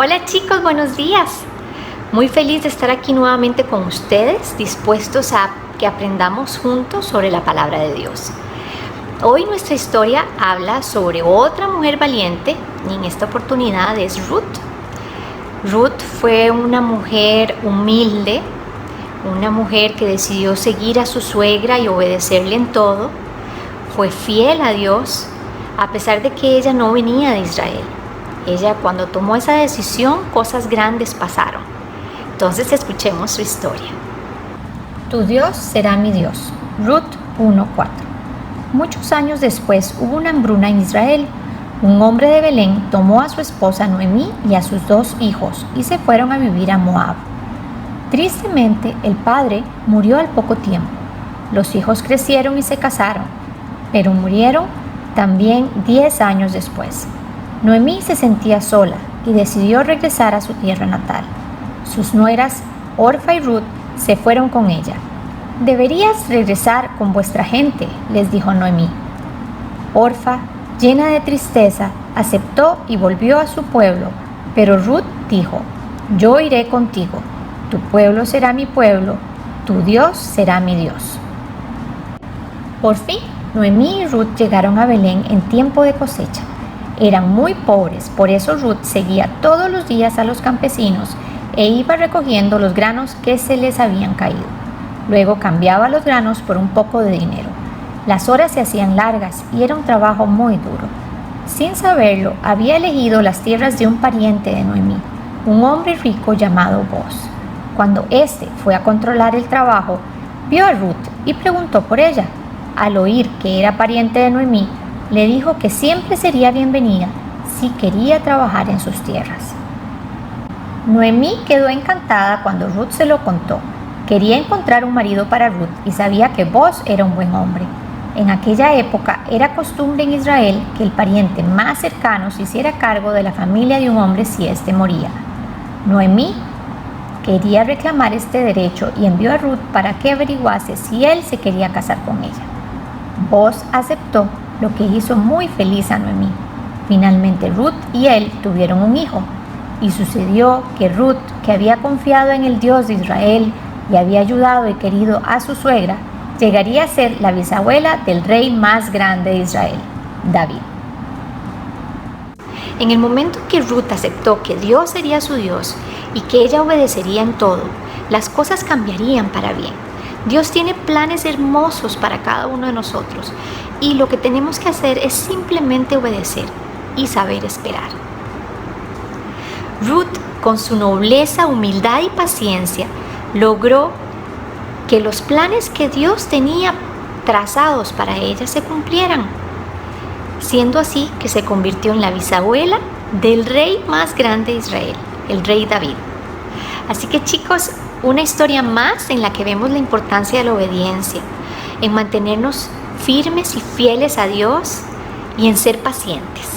Hola chicos, buenos días. Muy feliz de estar aquí nuevamente con ustedes, dispuestos a que aprendamos juntos sobre la palabra de Dios. Hoy nuestra historia habla sobre otra mujer valiente y en esta oportunidad es Ruth. Ruth fue una mujer humilde, una mujer que decidió seguir a su suegra y obedecerle en todo. Fue fiel a Dios a pesar de que ella no venía de Israel. Ella, cuando tomó esa decisión, cosas grandes pasaron. Entonces escuchemos su historia. Tu Dios será mi Dios. Ruth 1:4. Muchos años después hubo una hambruna en Israel. Un hombre de Belén tomó a su esposa Noemí y a sus 2 hijos y se fueron a vivir a Moab. Tristemente, el padre murió al poco tiempo. Los hijos crecieron y se casaron, pero murieron también 10 años después. Noemí se sentía sola y decidió regresar a su tierra natal. Sus nueras, Orfa y Ruth, se fueron con ella. «Deberías regresar con vuestra gente», les dijo Noemí. Orfa, llena de tristeza, aceptó y volvió a su pueblo, pero Ruth dijo: «Yo iré contigo, tu pueblo será mi pueblo, tu Dios será mi Dios». Por fin, Noemí y Ruth llegaron a Belén en tiempo de cosecha. Eran muy pobres, por eso Ruth seguía todos los días a los campesinos e iba recogiendo los granos que se les habían caído. Luego cambiaba los granos por un poco de dinero. Las horas se hacían largas y era un trabajo muy duro. Sin saberlo, había elegido las tierras de un pariente de Noemí, un hombre rico llamado Boaz. Cuando éste fue a controlar el trabajo, vio a Ruth y preguntó por ella. Al oír que era pariente de Noemí, le dijo que siempre sería bienvenida si quería trabajar en sus tierras. Noemí quedó encantada cuando Ruth se lo contó. Quería encontrar un marido para Ruth y sabía que Boaz era un buen hombre. En aquella época era costumbre en Israel que el pariente más cercano se hiciera cargo de la familia de un hombre si éste moría. Noemí quería reclamar este derecho y envió a Ruth para que averiguase si él se quería casar con ella. Boaz aceptó, lo que hizo muy feliz a Noemí. Finalmente Ruth y él tuvieron un hijo. Y sucedió que Ruth, que había confiado en el Dios de Israel y había ayudado y querido a su suegra, llegaría a ser la bisabuela del rey más grande de Israel, David. En el momento que Ruth aceptó que Dios sería su Dios y que ella obedecería en todo, las cosas cambiarían para bien. Dios tiene planes hermosos para cada uno de nosotros y lo que tenemos que hacer es simplemente obedecer y saber esperar. Ruth, con su nobleza, humildad y paciencia, logró que los planes que Dios tenía trazados para ella se cumplieran, siendo así que se convirtió en la bisabuela del rey más grande de Israel, el rey David. Así que chicos, una historia más en la que vemos la importancia de la obediencia, en mantenernos firmes y fieles a Dios y en ser pacientes.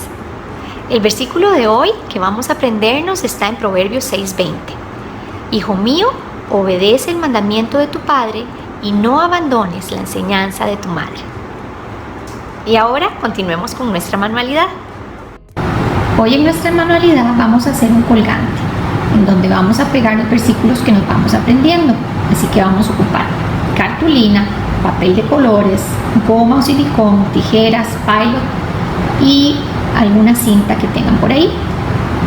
El versículo de hoy que vamos a aprendernos está en Proverbios 6:20. Hijo mío, obedece el mandamiento de tu padre y no abandones la enseñanza de tu madre. Y ahora continuemos con nuestra manualidad. Hoy en nuestra manualidad vamos a hacer un colgante, en donde vamos a pegar los versículos que nos vamos aprendiendo. Así que vamos a ocupar cartulina, papel de colores, goma o silicón, tijeras, pilot y alguna cinta que tengan por ahí.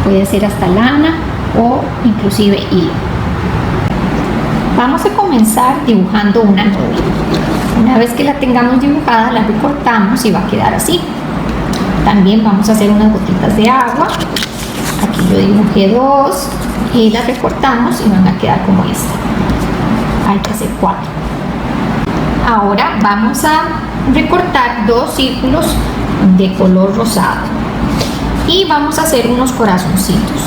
Puede ser hasta lana o inclusive hilo. Vamos a comenzar dibujando una nube. Una vez que la tengamos dibujada, la recortamos y va a quedar así. También vamos a hacer unas gotitas de agua. Aquí yo dibujé 2 y las recortamos y van a quedar como esta. Hay que hacer 4. Ahora vamos a recortar 2 círculos de color rosado y vamos a hacer unos corazoncitos.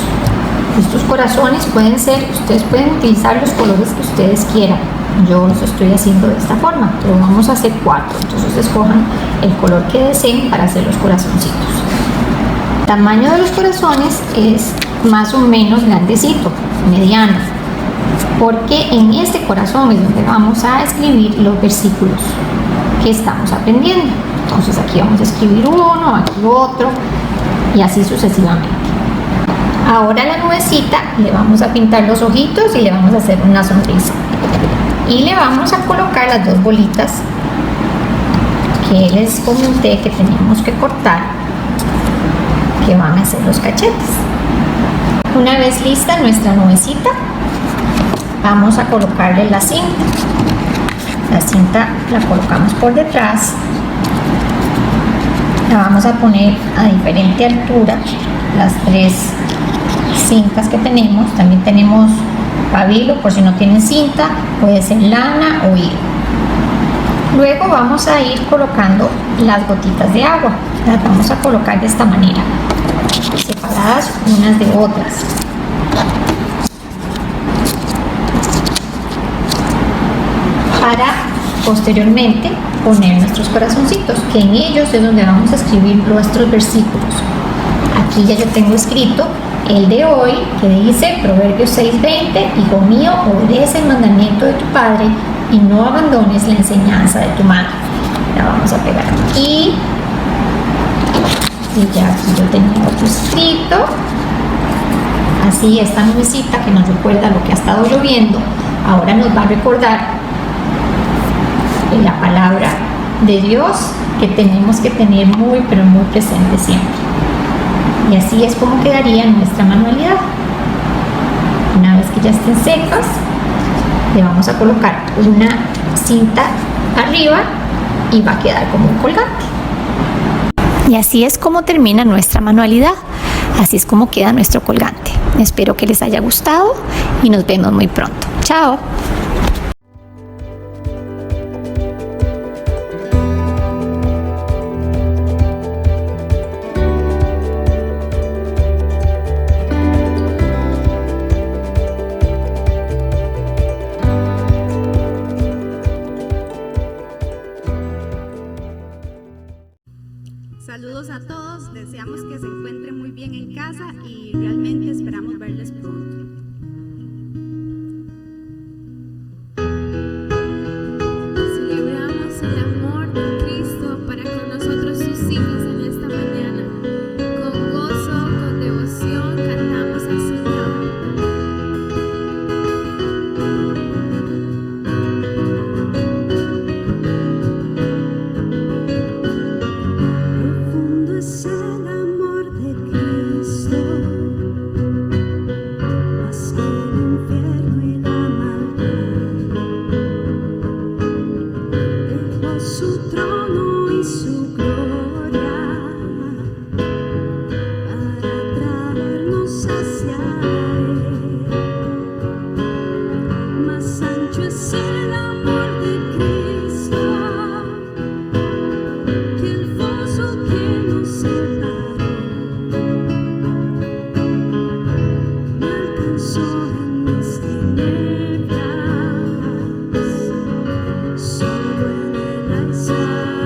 Estos corazones ustedes pueden utilizar los colores que ustedes quieran. Yo los estoy haciendo de esta forma, pero vamos a hacer 4. Entonces escojan el color que deseen para hacer los corazoncitos. El tamaño de los corazones es más o menos grandecito, mediano, porque en este corazón es donde vamos a escribir los versículos que estamos aprendiendo. Entonces aquí vamos a escribir uno, aquí otro y así sucesivamente. Ahora a la nubecita le vamos a pintar los ojitos y le vamos a hacer una sonrisa. Y le vamos a colocar las dos bolitas que les comenté que teníamos que cortar, que van a ser los cachetes. Una vez lista nuestra nubecita, vamos a colocarle la cinta. La cinta la colocamos por detrás, la vamos a poner a diferente altura, las tres cintas que tenemos. También tenemos pabilo por si no tienen cinta, puede ser lana o hilo. Luego vamos a ir colocando las gotitas de agua, las vamos a colocar de esta manera, separadas unas de otras. Para posteriormente poner nuestros corazoncitos, que en ellos es donde vamos a escribir nuestros versículos. Aquí ya yo tengo escrito el de hoy, que dice Proverbios 6:20: Hijo mío, obedece el mandamiento de tu padre y no abandones la enseñanza de tu madre. La vamos a pegar aquí. Y ya aquí yo tenía otro escrito. Así, esta nubecita que nos recuerda lo que ha estado lloviendo, ahora nos va a recordar la palabra de Dios, que tenemos que tener muy, pero muy presente siempre. Y así es como quedaría nuestra manualidad. Una vez que ya estén secas, le vamos a colocar una cinta arriba y va a quedar como un colgante. Y así es como termina nuestra manualidad. Así es como queda nuestro colgante. Espero que les haya gustado y nos vemos muy pronto. Chao. Saludos a todos, deseamos que se encuentren muy bien en casa y realmente esperamos verles pronto. Celebramos el amor de Cristo para con nosotros sus hijos en esta mañana. Con gozo, con devoción, cantamos al Señor. Profundo es el amor de Cristo, más que el infierno y la maldad. Dejó su trono y su gloria para traernos hacia Él. Más ancho es el amor de Cristo que el foso que nos separó. Me alcanzó en mis tinieblas, solo en Él hay salvación.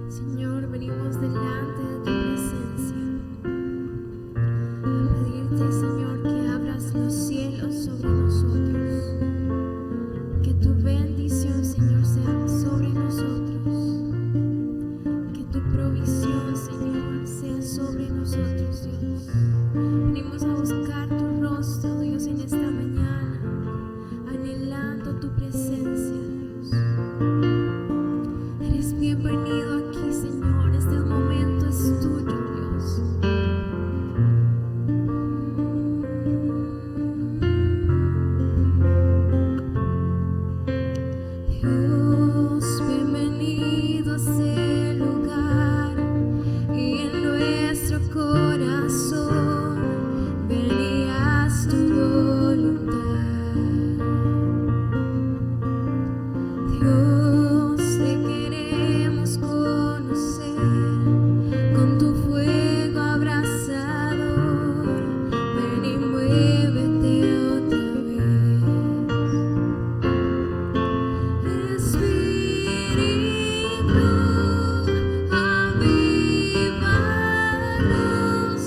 Señor, venimos delante de tu presencia a pedirte, Señor, que abras los cielos sobre nosotros, que tu bendición, Señor, sea sobre nosotros, que tu provisión, Señor, sea sobre nosotros, Dios. Venimos a buscar tu rostro, Dios, en esta mañana, anhelando tu presencia, Dios. Eres bienvenido aquí, Señor. Este momento es tuyo, Dios. Dios, bienvenido a este lugar y en nuestro corazón ven y haz tu voluntad. Dios, te queremos conocer con tu fuego abrasador. Ven y muévete otra vez. Espíritu, avívanos,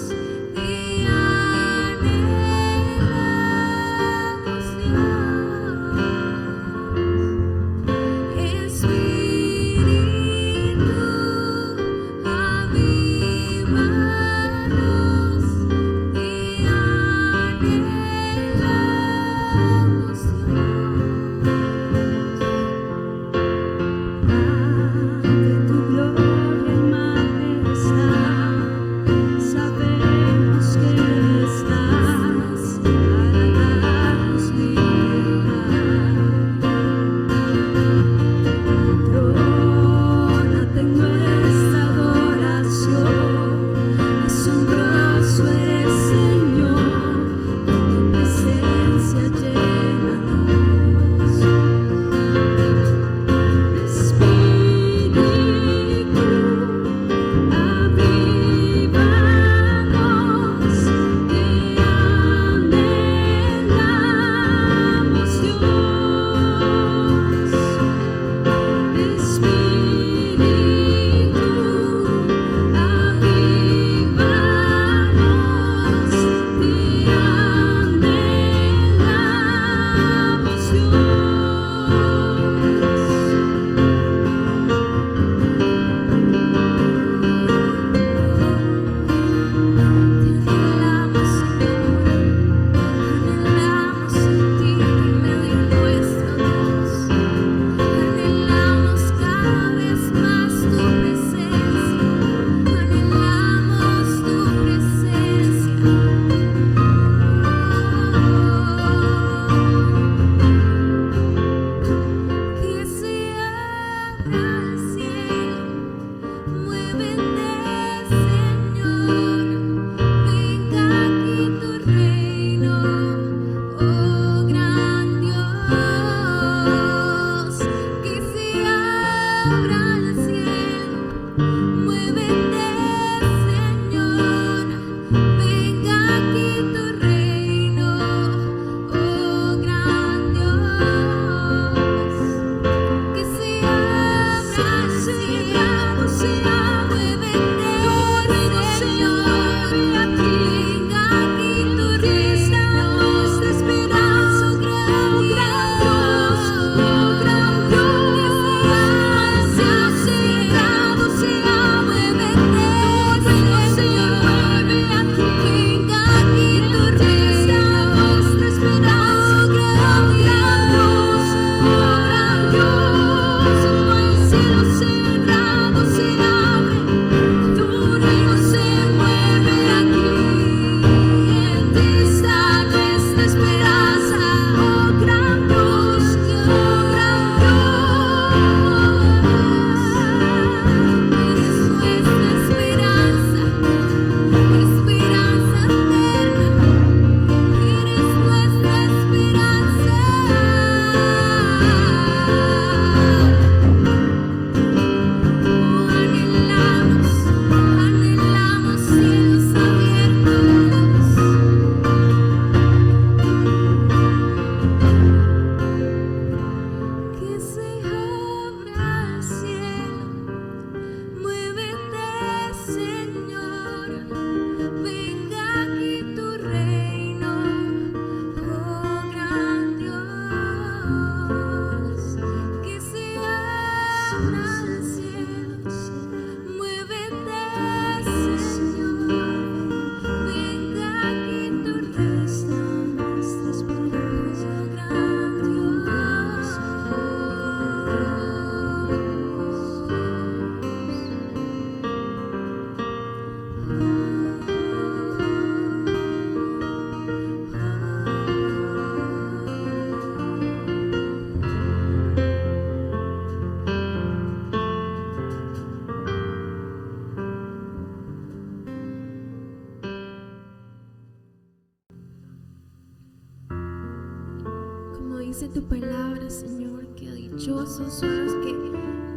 dice tu palabra, Señor, que dichosos son los que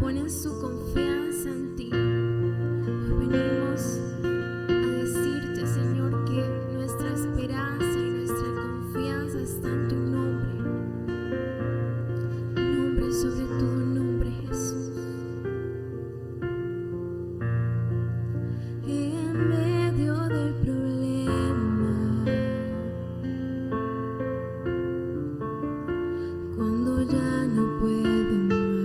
ponen su confianza en ti. Hoy venimos a decirte, Señor, que nuestra esperanza y nuestra confianza está en tu nombre. Nombre sobre todo nombre, Jesús. En medio del problema, cuando ya no puedo más,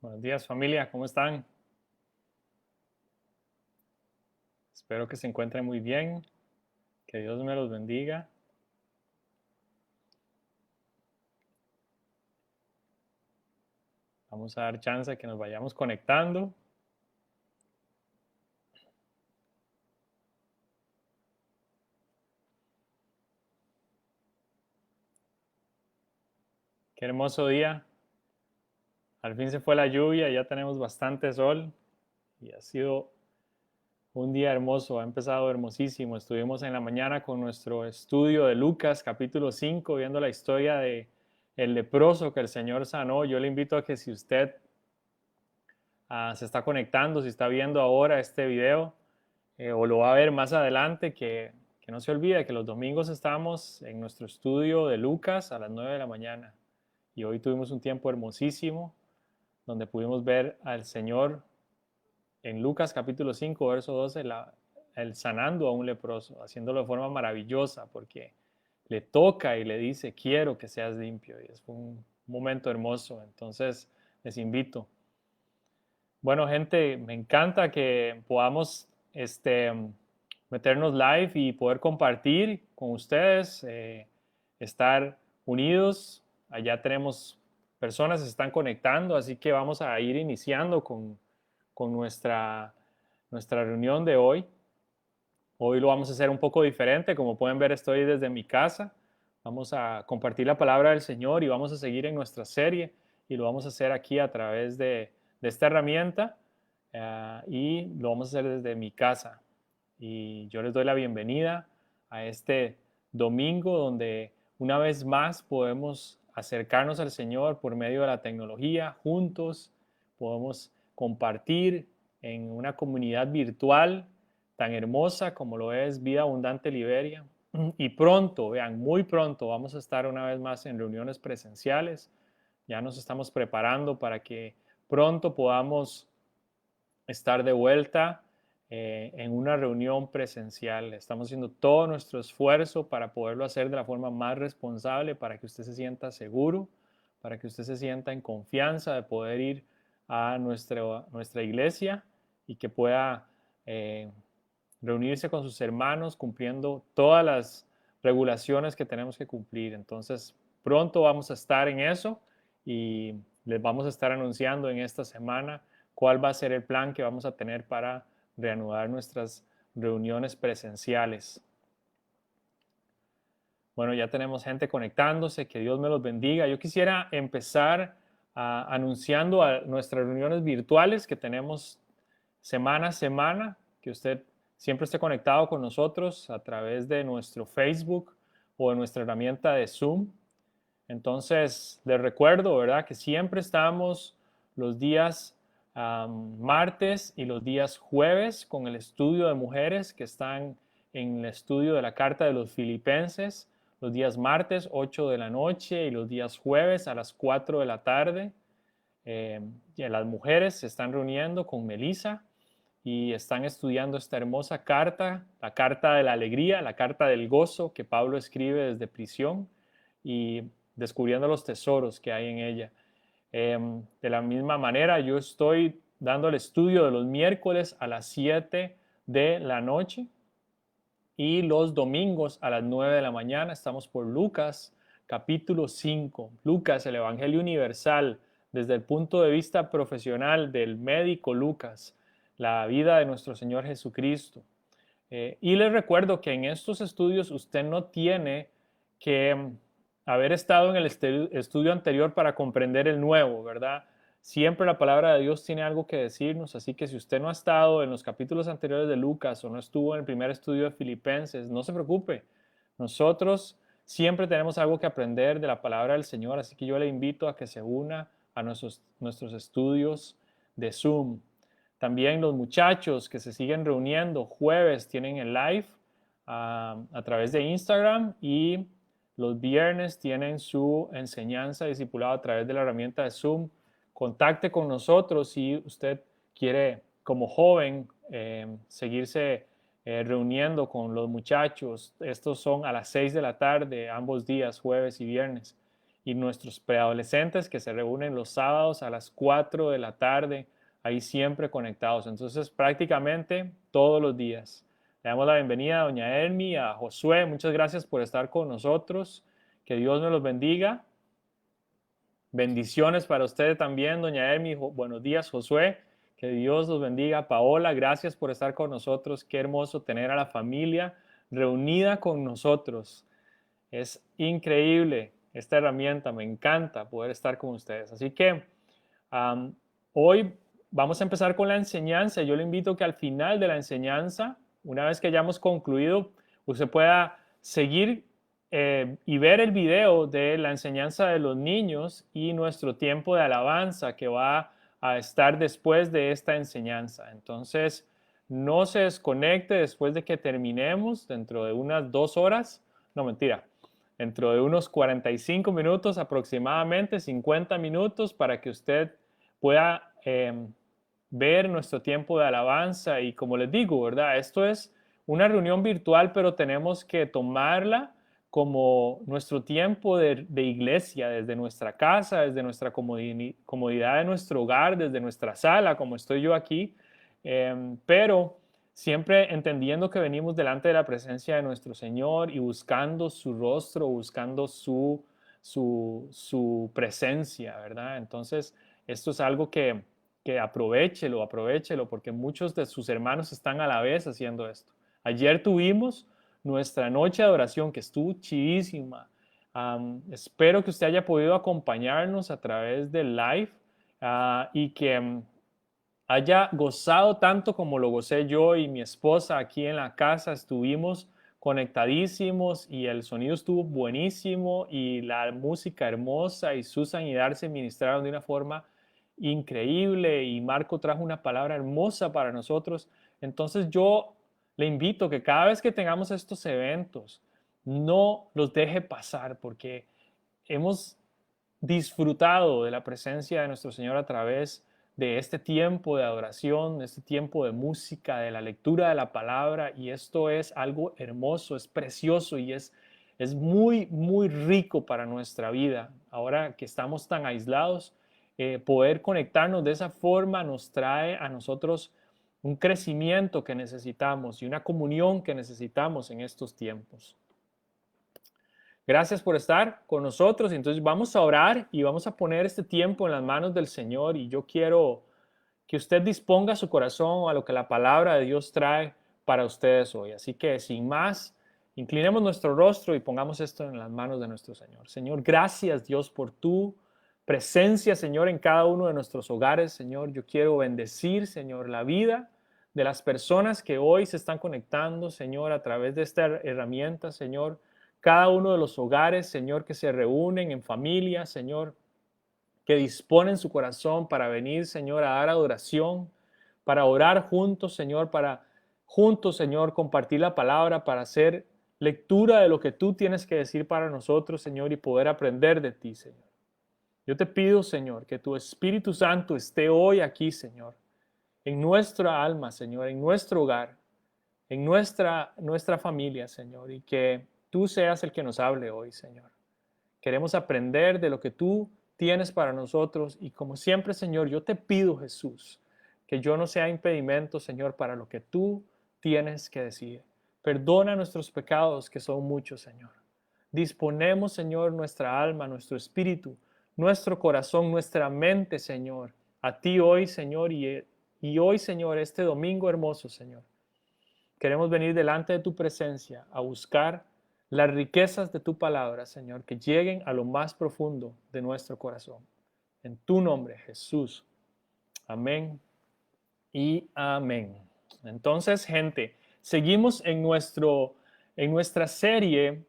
Buenos días familia, ¿cómo están? Espero que se encuentren muy bien, que Dios me los bendiga. Vamos a dar chance a que nos vayamos conectando. Qué hermoso día. Al fin se fue la lluvia, ya tenemos bastante sol y ha sido un día hermoso, ha empezado hermosísimo. Estuvimos en la mañana con nuestro estudio de Lucas capítulo 5, viendo la historia de el leproso que el Señor sanó. Yo le invito a que si usted se está conectando, si está viendo ahora este video o lo va a ver más adelante, que no se olvide que los domingos estamos en nuestro estudio de Lucas a las 9 de la mañana. Y hoy tuvimos un tiempo hermosísimo donde pudimos ver al Señor en Lucas capítulo 5, verso 12, el sanando a un leproso, haciéndolo de forma maravillosa porque le toca y le dice, quiero que seas limpio. Y es un momento hermoso. Entonces, les invito. Bueno, gente, me encanta que podamos meternos live y poder compartir con ustedes, estar unidos. Allá tenemos personas que se están conectando, así que vamos a ir iniciando con nuestra reunión de hoy. Hoy lo vamos a hacer un poco diferente. Como pueden ver, estoy desde mi casa. Vamos a compartir la palabra del Señor y vamos a seguir en nuestra serie y lo vamos a hacer aquí a través de esta herramienta y lo vamos a hacer desde mi casa. Y yo les doy la bienvenida a este domingo donde una vez más podemos acercarnos al Señor por medio de la tecnología, juntos podemos compartir en una comunidad virtual tan hermosa como lo es Vida Abundante Liberia. Y pronto, vean, muy pronto vamos a estar una vez más en reuniones presenciales. Ya nos estamos preparando para que pronto podamos estar de vuelta en una reunión presencial. Estamos haciendo todo nuestro esfuerzo para poderlo hacer de la forma más responsable, para que usted se sienta seguro, para que usted se sienta en confianza de poder ir a nuestra iglesia y que pueda reunirse con sus hermanos cumpliendo todas las regulaciones que tenemos que cumplir. Entonces, pronto vamos a estar en eso y les vamos a estar anunciando en esta semana cuál va a ser el plan que vamos a tener para reanudar nuestras reuniones presenciales. Bueno, ya tenemos gente conectándose, que Dios me los bendiga. Yo quisiera empezar anunciando a nuestras reuniones virtuales que tenemos semana a semana, que usted siempre esté conectado con nosotros a través de nuestro Facebook o de nuestra herramienta de Zoom. Entonces, les recuerdo, ¿verdad?, que siempre estamos los días martes y los días jueves con el estudio de mujeres que están en el estudio de la Carta de los Filipenses, los días martes 8 de la noche y los días jueves a las 4 de la tarde. Las mujeres se están reuniendo con Melissa y están estudiando esta hermosa carta, la carta de la alegría, la carta del gozo que Pablo escribe desde prisión y descubriendo los tesoros que hay en ella. De la misma manera, yo estoy dando el estudio de los miércoles a las 7 de la noche y los domingos a las 9 de la mañana. Estamos por Lucas capítulo 5. Lucas, el Evangelio Universal, desde el punto de vista profesional del médico Lucas, la vida de nuestro Señor Jesucristo. Y les recuerdo que en estos estudios usted no tiene que haber estado en el estudio anterior para comprender el nuevo, ¿verdad? Siempre la palabra de Dios tiene algo que decirnos, así que si usted no ha estado en los capítulos anteriores de Lucas o no estuvo en el primer estudio de Filipenses, no se preocupe. Nosotros siempre tenemos algo que aprender de la palabra del Señor, así que yo le invito a que se una a nuestros estudios de Zoom. También los muchachos que se siguen reuniendo jueves tienen el live a través de Instagram y los viernes tienen su enseñanza discipulado a través de la herramienta de Zoom. Contacte con nosotros si usted quiere, como joven, seguirse reuniendo con los muchachos. Estos son a las 6 de la tarde, ambos días, jueves y viernes. y nuestros preadolescentes que se reúnen los sábados a las 4 de la tarde, ahí siempre conectados. Entonces, prácticamente todos los días. Le damos la bienvenida a doña Elmi, a Josué. Muchas gracias por estar con nosotros. Que Dios nos los bendiga. Bendiciones para ustedes también, doña Elmi. Buenos días, Josué. Que Dios los bendiga. Paola, gracias por estar con nosotros. Qué hermoso tener a la familia reunida con nosotros. Es increíble esta herramienta. Me encanta poder estar con ustedes. Así que hoy vamos a empezar con la enseñanza. Yo le invito a que al final de la enseñanza, una vez que hayamos concluido, usted pueda seguir y ver el video de la enseñanza de los niños y nuestro tiempo de alabanza que va a estar después de esta enseñanza. Entonces, no se desconecte después de que terminemos, dentro de unas 2 horas, no mentira, dentro de unos 45 minutos aproximadamente, 50 minutos, para que usted pueda ver nuestro tiempo de alabanza. Y como les digo, ¿verdad? Esto es una reunión virtual, pero tenemos que tomarla como nuestro tiempo de iglesia, desde nuestra casa, desde nuestra comodidad de nuestro hogar, desde nuestra sala, como estoy yo aquí, pero siempre entendiendo que venimos delante de la presencia de nuestro Señor y buscando su rostro, buscando su presencia, ¿verdad? Entonces, esto es algo que aprovechelo, porque muchos de sus hermanos están a la vez haciendo esto. Ayer tuvimos nuestra noche de adoración que estuvo chidísima. Espero que usted haya podido acompañarnos a través del live y que haya gozado tanto como lo gocé yo y mi esposa aquí en la casa. Estuvimos conectadísimos y el sonido estuvo buenísimo y la música hermosa, y Susan y Darcy ministraron de una forma increíble y Marco trajo una palabra hermosa para nosotros. Entonces yo le invito que cada vez que tengamos estos eventos, no los deje pasar, porque hemos disfrutado de la presencia de nuestro Señor a través de este tiempo de adoración, de este tiempo de música, de la lectura de la palabra, y esto es algo hermoso, es precioso y es muy, muy rico para nuestra vida. Ahora que estamos tan aislados, poder conectarnos de esa forma nos trae a nosotros un crecimiento que necesitamos y una comunión que necesitamos en estos tiempos. Gracias por estar con nosotros. Entonces vamos a orar y vamos a poner este tiempo en las manos del Señor, y yo quiero que usted disponga su corazón a lo que la palabra de Dios trae para ustedes hoy. Así que sin más, inclinemos nuestro rostro y pongamos esto en las manos de nuestro Señor. Señor, gracias Dios por tu presencia, Señor, en cada uno de nuestros hogares. Señor, yo quiero bendecir, Señor, la vida de las personas que hoy se están conectando, Señor, a través de esta herramienta, Señor. Cada uno de los hogares, Señor, que se reúnen en familia, Señor, que disponen su corazón para venir, Señor, a dar adoración, para orar juntos, Señor, para juntos, Señor, compartir la palabra, para hacer lectura de lo que tú tienes que decir para nosotros, Señor, y poder aprender de ti, Señor. Yo te pido, Señor, que tu Espíritu Santo esté hoy aquí, Señor, en nuestra alma, Señor, en nuestro hogar, en nuestra familia, Señor, y que tú seas el que nos hable hoy, Señor. Queremos aprender de lo que tú tienes para nosotros, y como siempre, Señor, yo te pido, Jesús, que yo no sea impedimento, Señor, para lo que tú tienes que decir. Perdona nuestros pecados, que son muchos, Señor. Disponemos, Señor, nuestra alma, nuestro espíritu, nuestro corazón, nuestra mente, Señor, a ti hoy, Señor, y hoy, Señor, este domingo hermoso, Señor. Queremos venir delante de tu presencia a buscar las riquezas de tu palabra, Señor, que lleguen a lo más profundo de nuestro corazón. En tu nombre, Jesús. Amén y amén. Entonces, gente, seguimos en nuestra serie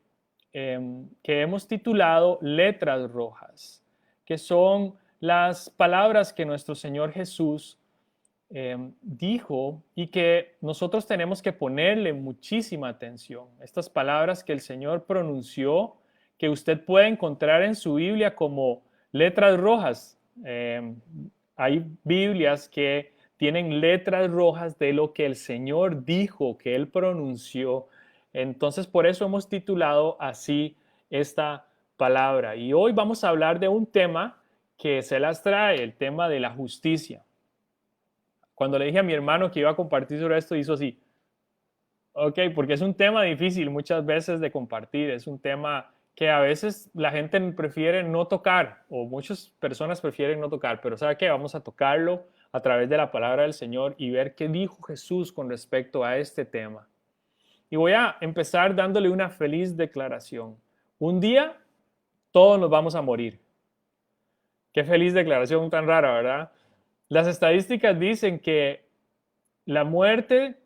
que hemos titulado Letras Rojas, que son las palabras que nuestro Señor Jesús dijo y que nosotros tenemos que ponerle muchísima atención. Estas palabras que el Señor pronunció, que usted puede encontrar en su Biblia como letras rojas. Hay Biblias que tienen letras rojas de lo que el Señor dijo, que Él pronunció. Entonces, por eso hemos titulado así esta palabra. Y hoy vamos a hablar de un tema que se las trae, el tema de la justicia. Cuando le dije a mi hermano que iba a compartir sobre esto, hizo así. Ok, porque es un tema difícil muchas veces de compartir, es un tema que a veces la gente prefiere no tocar o muchas personas prefieren no tocar, pero ¿sabe qué? Vamos a tocarlo a través de la palabra del Señor y ver qué dijo Jesús con respecto a este tema. Y voy a empezar dándole una feliz declaración. Un día todos nos vamos a morir. Qué feliz declaración tan rara, ¿verdad? Las estadísticas dicen que la muerte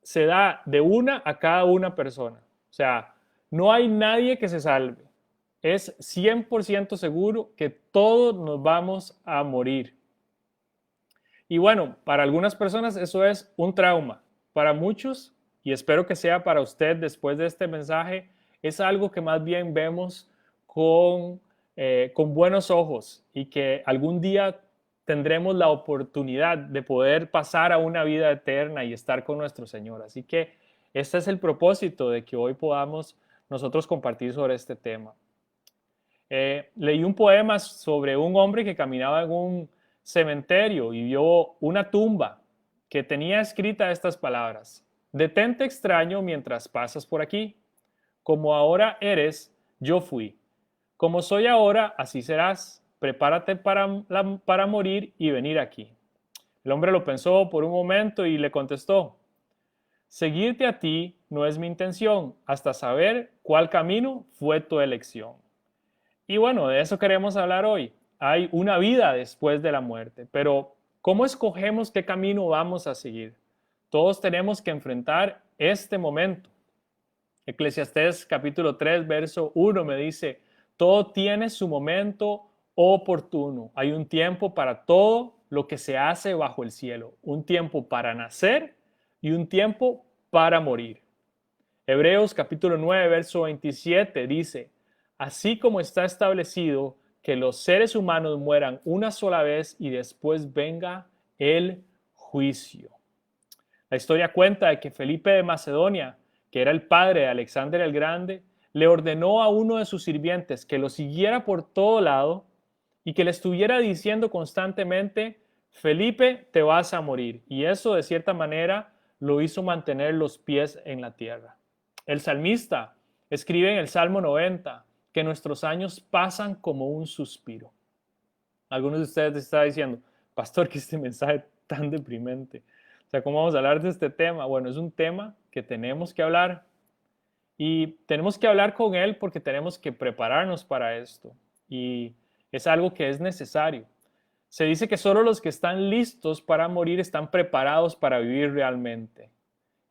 se da de una a cada una persona. O sea, no hay nadie que se salve. Es 100% seguro que todos nos vamos a morir. Y bueno, para algunas personas eso es un trauma. Para muchos, y espero que sea para usted después de este mensaje, es algo que más bien vemos con buenos ojos y que algún día tendremos la oportunidad de poder pasar a una vida eterna y estar con nuestro Señor. Así que este es el propósito de que hoy podamos nosotros compartir sobre este tema. Leí un poema sobre un hombre que caminaba en un cementerio y vio una tumba que tenía escrita estas palabras: detente extraño mientras pasas por aquí. Como ahora eres, yo fui. Como soy ahora, así serás. Prepárate para morir y venir aquí. El hombre lo pensó por un momento y le contestó: seguirte a ti no es mi intención, hasta saber cuál camino fue tu elección. Y bueno, de eso queremos hablar hoy. Hay una vida después de la muerte, pero ¿cómo escogemos qué camino vamos a seguir? Todos tenemos que enfrentar este momento. Eclesiastés capítulo 3, verso 1 me dice: todo tiene su momento oportuno. Hay un tiempo para todo lo que se hace bajo el cielo. Un tiempo para nacer y un tiempo para morir. Hebreos capítulo 9, verso 27 dice: así como está establecido que los seres humanos mueran una sola vez y después venga el juicio. La historia cuenta de que Felipe de Macedonia, que era el padre de Alexander el Grande, le ordenó a uno de sus sirvientes que lo siguiera por todo lado y que le estuviera diciendo constantemente: Felipe, te vas a morir. Y eso de cierta manera lo hizo mantener los pies en la tierra. El salmista escribe en el Salmo 90 que nuestros años pasan como un suspiro. Algunos de ustedes están diciendo: pastor, que este mensaje tan deprimente. O sea, ¿cómo vamos a hablar de este tema? Bueno, es un tema que tenemos que hablar y tenemos que hablar con él porque tenemos que prepararnos para esto y es algo que es necesario. Se dice que solo los que están listos para morir están preparados para vivir realmente.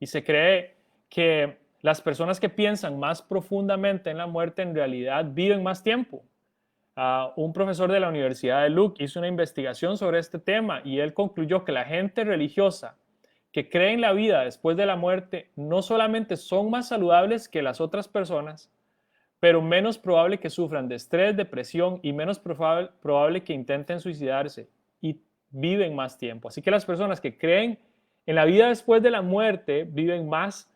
Y se cree que las personas que piensan más profundamente en la muerte en realidad viven más tiempo. Un profesor de la Universidad de Luke hizo una investigación sobre este tema y él concluyó que la gente religiosa que cree en la vida después de la muerte no solamente son más saludables que las otras personas, pero menos probable que sufran de estrés, depresión y menos probable que intenten suicidarse y viven más tiempo. Así que las personas que creen en la vida después de la muerte viven más,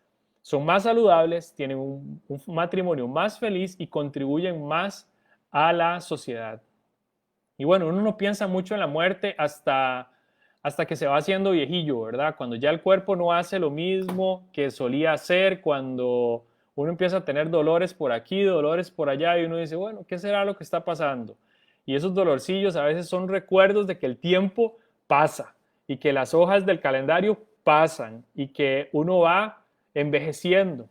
son más saludables, tienen un matrimonio más feliz y contribuyen más a la sociedad. Y bueno, uno no piensa mucho en la muerte hasta que se va haciendo viejillo, ¿verdad? Cuando ya el cuerpo no hace lo mismo que solía hacer, cuando uno empieza a tener dolores por aquí, dolores por allá, y uno dice: bueno, ¿qué será lo que está pasando? Y esos dolorcillos a veces son recuerdos de que el tiempo pasa y que las hojas del calendario pasan y que uno va envejeciendo.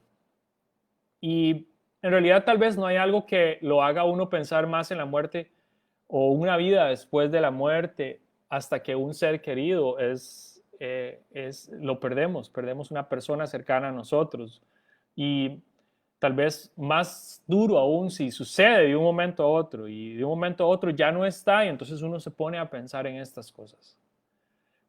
Y en realidad tal vez no hay algo que lo haga uno pensar más en la muerte o una vida después de la muerte hasta que un ser querido lo perdemos una persona cercana a nosotros. Y tal vez más duro aún si sucede de un momento a otro y de un momento a otro ya no está y entonces uno se pone a pensar en estas cosas.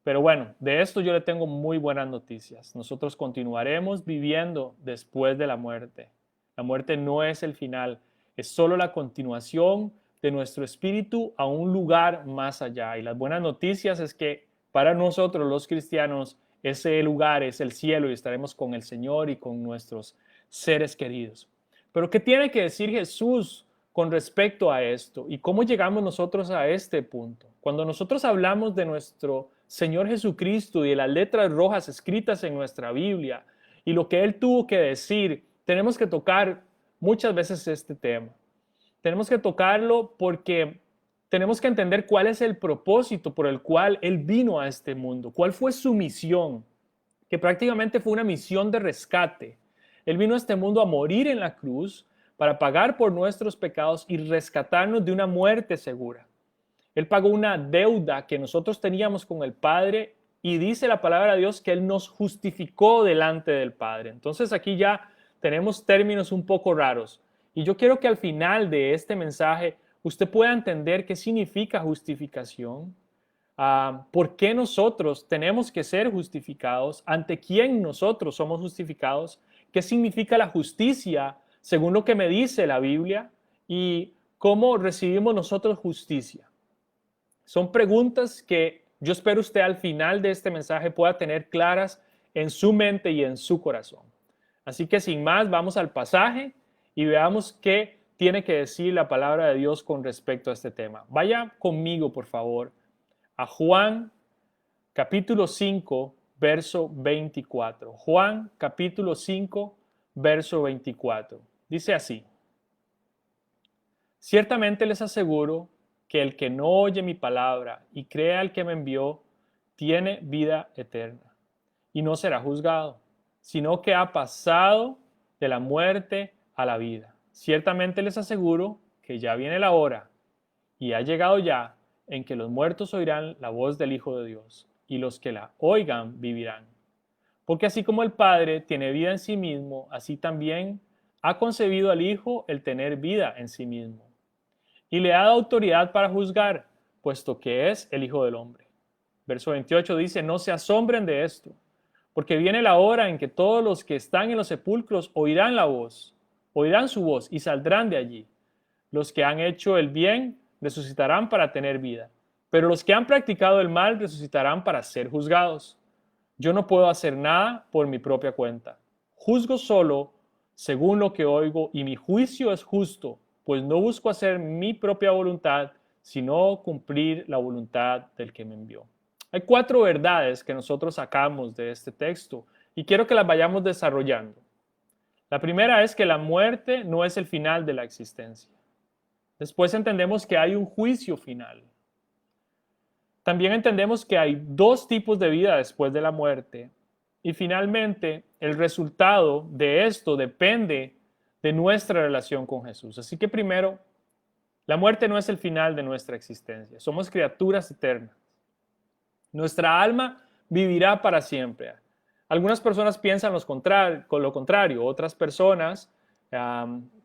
Pero bueno, de esto yo le tengo muy buenas noticias. Nosotros continuaremos viviendo después de la muerte. La muerte no es el final, es solo la continuación de nuestro espíritu a un lugar más allá. Y las buenas noticias es que para nosotros los cristianos ese lugar es el cielo y estaremos con el Señor y con nuestros seres queridos. Pero ¿qué tiene que decir Jesús con respecto a esto y cómo llegamos nosotros a este punto. Cuando nosotros hablamos de nuestro Señor Jesucristo y de las letras rojas escritas en nuestra Biblia y lo que Él tuvo que decir, tenemos que tocar muchas veces este tema. Tenemos que tocarlo porque tenemos que entender cuál es el propósito por el cual Él vino a este mundo, cuál fue su misión, que prácticamente fue una misión de rescate. Él vino a este mundo a morir en la cruz para pagar por nuestros pecados y rescatarnos de una muerte segura. Él pagó una deuda que nosotros teníamos con el Padre y dice la palabra de Dios que Él nos justificó delante del Padre. Entonces aquí ya tenemos términos un poco raros. Y yo quiero que al final de este mensaje usted pueda entender qué significa justificación, por qué nosotros tenemos que ser justificados, ante quién nosotros somos justificados, qué significa la justicia según lo que me dice la Biblia y cómo recibimos nosotros justicia. Son preguntas que yo espero usted al final de este mensaje pueda tener claras en su mente y en su corazón. Así que sin más, vamos al pasaje y veamos qué tiene que decir la palabra de Dios con respecto a este tema. Vaya conmigo, por favor, a Juan capítulo 5, verso 24. Juan capítulo 5, verso 24. Dice así: ciertamente les aseguro que el que no oye mi palabra y crea al que me envió, tiene vida eterna y no será juzgado, sino que ha pasado de la muerte a la vida. Ciertamente les aseguro que ya viene la hora y ha llegado ya en que los muertos oirán la voz del Hijo de Dios y los que la oigan vivirán. Porque así como el Padre tiene vida en sí mismo, así también ha concebido al Hijo el tener vida en sí mismo. Y le ha dado autoridad para juzgar, puesto que es el Hijo del Hombre. Verso 28 dice: no se asombren de esto, porque viene la hora en que todos los que están en los sepulcros oirán su voz y saldrán de allí. Los que han hecho el bien resucitarán para tener vida, pero los que han practicado el mal resucitarán para ser juzgados. Yo no puedo hacer nada por mi propia cuenta. Juzgo solo según lo que oigo y mi juicio es justo, pues no busco hacer mi propia voluntad, sino cumplir la voluntad del que me envió. Hay 4 verdades que nosotros sacamos de este texto y quiero que las vayamos desarrollando. La primera es que la muerte no es el final de la existencia. Después entendemos que hay un juicio final. También entendemos que hay 2 tipos de vida después de la muerte. Y finalmente, el resultado de esto depende de nuestra relación con Jesús. Así que primero, la muerte no es el final de nuestra existencia. Somos criaturas eternas. Nuestra alma vivirá para siempre. Algunas personas piensan con lo contrario. Otras personas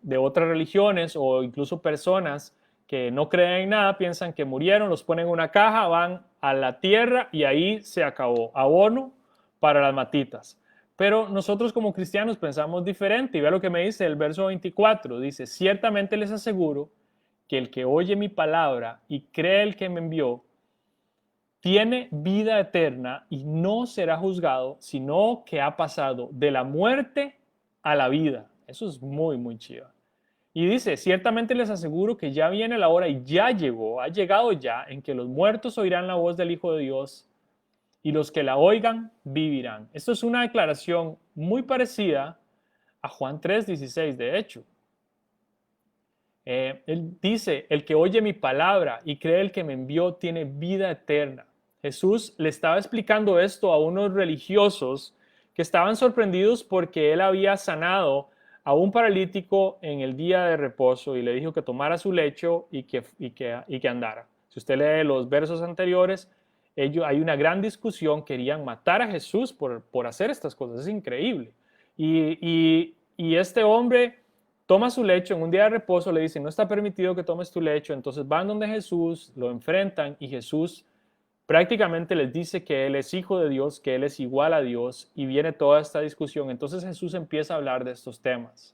de otras religiones o incluso personas que no creen en nada piensan que murieron, los ponen en una caja, van a la tierra y ahí se acabó. Abono para las matitas. Pero nosotros como cristianos pensamos diferente y vea lo que me dice el verso 24. Dice: ciertamente les aseguro que el que oye mi palabra y cree el que me envió tiene vida eterna y no será juzgado, sino que ha pasado de la muerte a la vida. Eso es muy, muy chido. Y dice: ciertamente les aseguro que ya viene la hora y ya llegó, ha llegado ya, en que los muertos oirán la voz del Hijo de Dios y los que la oigan vivirán. Esto es una declaración muy parecida a Juan 3:16, de hecho. Él dice: el que oye mi palabra y cree el que me envió tiene vida eterna. Jesús le estaba explicando esto a unos religiosos que estaban sorprendidos porque él había sanado a un paralítico en el día de reposo y le dijo que tomara su lecho y que andara. Si usted lee los versos anteriores, hay una gran discusión, querían matar a Jesús por hacer estas cosas, es increíble. Y este hombre toma su lecho en un día de reposo, le dicen: no está permitido que tomes tu lecho. Entonces van donde Jesús, lo enfrentan y Jesús prácticamente les dice que Él es hijo de Dios, que Él es igual a Dios y viene toda esta discusión. Entonces Jesús empieza a hablar de estos temas.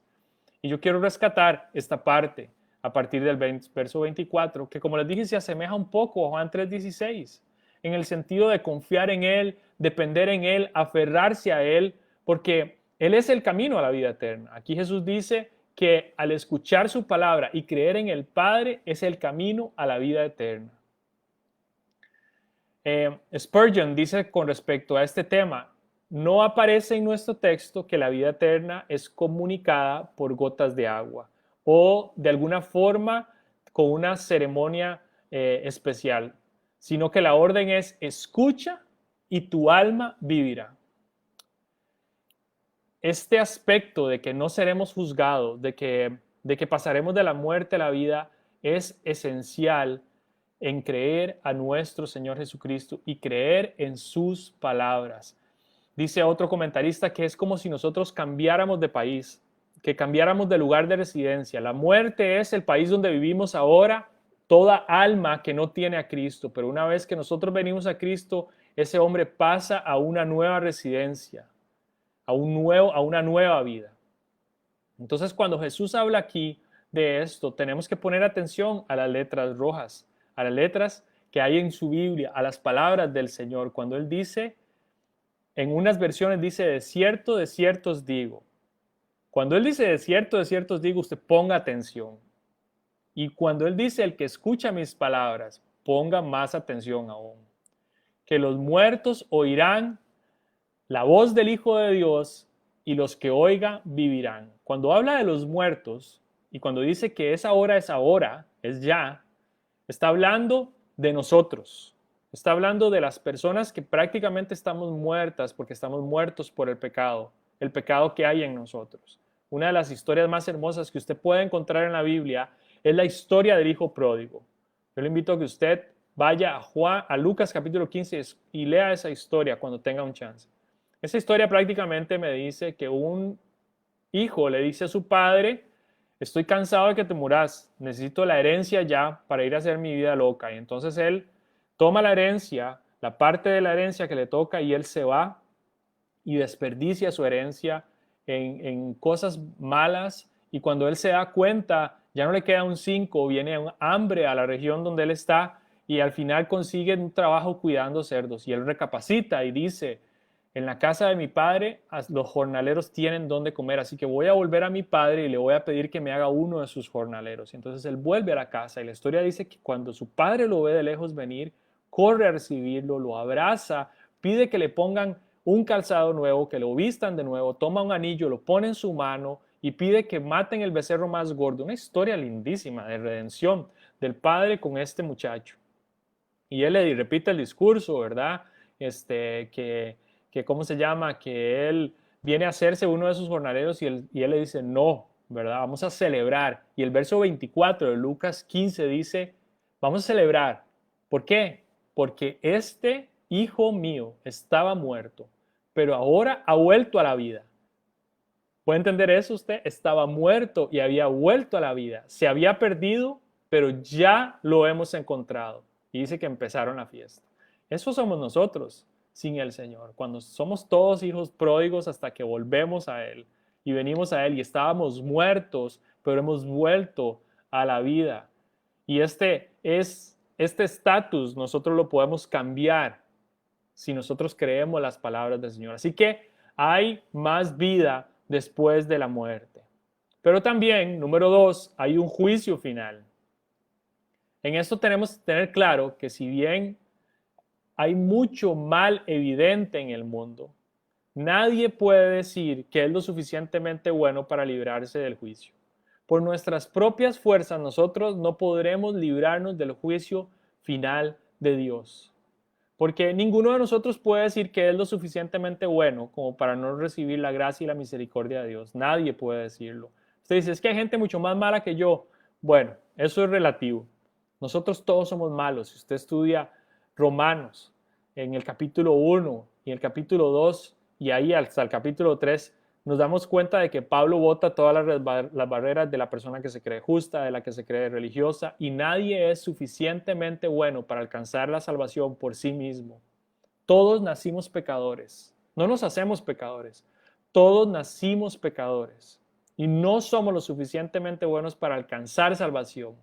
Y yo quiero rescatar esta parte a partir del verso 24, que como les dije se asemeja un poco a Juan 3:16, en el sentido de confiar en Él, depender en Él, aferrarse a Él, porque Él es el camino a la vida eterna. Aquí Jesús dice que al escuchar su palabra y creer en el Padre es el camino a la vida eterna. Spurgeon dice con respecto a este tema, no aparece en nuestro texto que la vida eterna es comunicada por gotas de agua o de alguna forma con una ceremonia especial, sino que la orden es escucha y tu alma vivirá. Este aspecto de que no seremos juzgados, de que pasaremos de la muerte a la vida, es esencial en creer a nuestro Señor Jesucristo y creer en sus palabras. Dice otro comentarista que es como si nosotros cambiáramos de país, que cambiáramos de lugar de residencia. La muerte es el país donde vivimos ahora, toda alma que no tiene a Cristo, pero una vez que nosotros venimos a Cristo, ese hombre pasa a una nueva residencia, a una nueva vida. Entonces, cuando Jesús habla aquí de esto, tenemos que poner atención a las letras rojas, a las letras que hay en su Biblia, a las palabras del Señor. Cuando Él dice, en unas versiones dice, de cierto os digo. Cuando Él dice, de cierto os digo, usted ponga atención. Y cuando Él dice, el que escucha mis palabras, ponga más atención aún. Que los muertos oirán la voz del Hijo de Dios y los que oigan vivirán. Cuando habla de los muertos y cuando dice que esa hora es ahora, es ya, está hablando de nosotros. Está hablando de las personas que prácticamente estamos muertas porque estamos muertos por el pecado que hay en nosotros. Una de las historias más hermosas que usted puede encontrar en la Biblia es la historia del hijo pródigo. Yo le invito a que usted vaya a Lucas capítulo 15 y lea esa historia cuando tenga un chance. Esa historia prácticamente me dice que un hijo le dice a su padre, estoy cansado de que te muras, necesito la herencia ya para ir a hacer mi vida loca. Y entonces él toma la herencia, la parte de la herencia que le toca y él se va y desperdicia su herencia en cosas malas. Y cuando él se da cuenta, ya no le queda un 5, viene un hambre a la región donde él está y al final consigue un trabajo cuidando cerdos. Y él recapacita y dice, en la casa de mi padre los jornaleros tienen donde comer, así que voy a volver a mi padre y le voy a pedir que me haga uno de sus jornaleros. Y entonces él vuelve a la casa y la historia dice que cuando su padre lo ve de lejos venir, corre a recibirlo, lo abraza, pide que le pongan un calzado nuevo, que lo vistan de nuevo, toma un anillo, lo pone en su mano y pide que maten el becerro más gordo. Una historia lindísima de redención del padre con este muchacho. Y él le repite el discurso, ¿verdad? Que ¿cómo se llama? Que él viene a hacerse uno de sus jornaleros y él le dice, no, ¿verdad? Vamos a celebrar. Y el verso 24 de Lucas 15 dice, vamos a celebrar. ¿Por qué? Porque este hijo mío estaba muerto, pero ahora ha vuelto a la vida. ¿Puede entender eso usted? Estaba muerto y había vuelto a la vida. Se había perdido, pero ya lo hemos encontrado. Y dice que empezaron la fiesta. Eso somos nosotros sin el Señor. Cuando somos todos hijos pródigos hasta que volvemos a Él y venimos a Él y estábamos muertos, pero hemos vuelto a la vida. Y este estatus nosotros lo podemos cambiar si nosotros creemos las palabras del Señor. Así que hay más vida después de la muerte. Pero también, número 2, hay un juicio final. En esto tenemos que tener claro que si bien hay mucho mal evidente en el mundo, nadie puede decir que es lo suficientemente bueno para librarse del juicio. Por nuestras propias fuerzas nosotros no podremos librarnos del juicio final de Dios. Porque ninguno de nosotros puede decir que es lo suficientemente bueno como para no recibir la gracia y la misericordia de Dios. Nadie puede decirlo. Usted dice, es que hay gente mucho más mala que yo. Bueno, eso es relativo. Nosotros todos somos malos. Si usted estudia Romanos en el capítulo 1 y el capítulo 2 y ahí hasta el capítulo 3, nos damos cuenta de que Pablo bota todas las barreras de la persona que se cree justa, de la que se cree religiosa, y nadie es suficientemente bueno para alcanzar la salvación por sí mismo. Todos nacimos pecadores, no nos hacemos pecadores, todos nacimos pecadores y no somos lo suficientemente buenos para alcanzar salvación.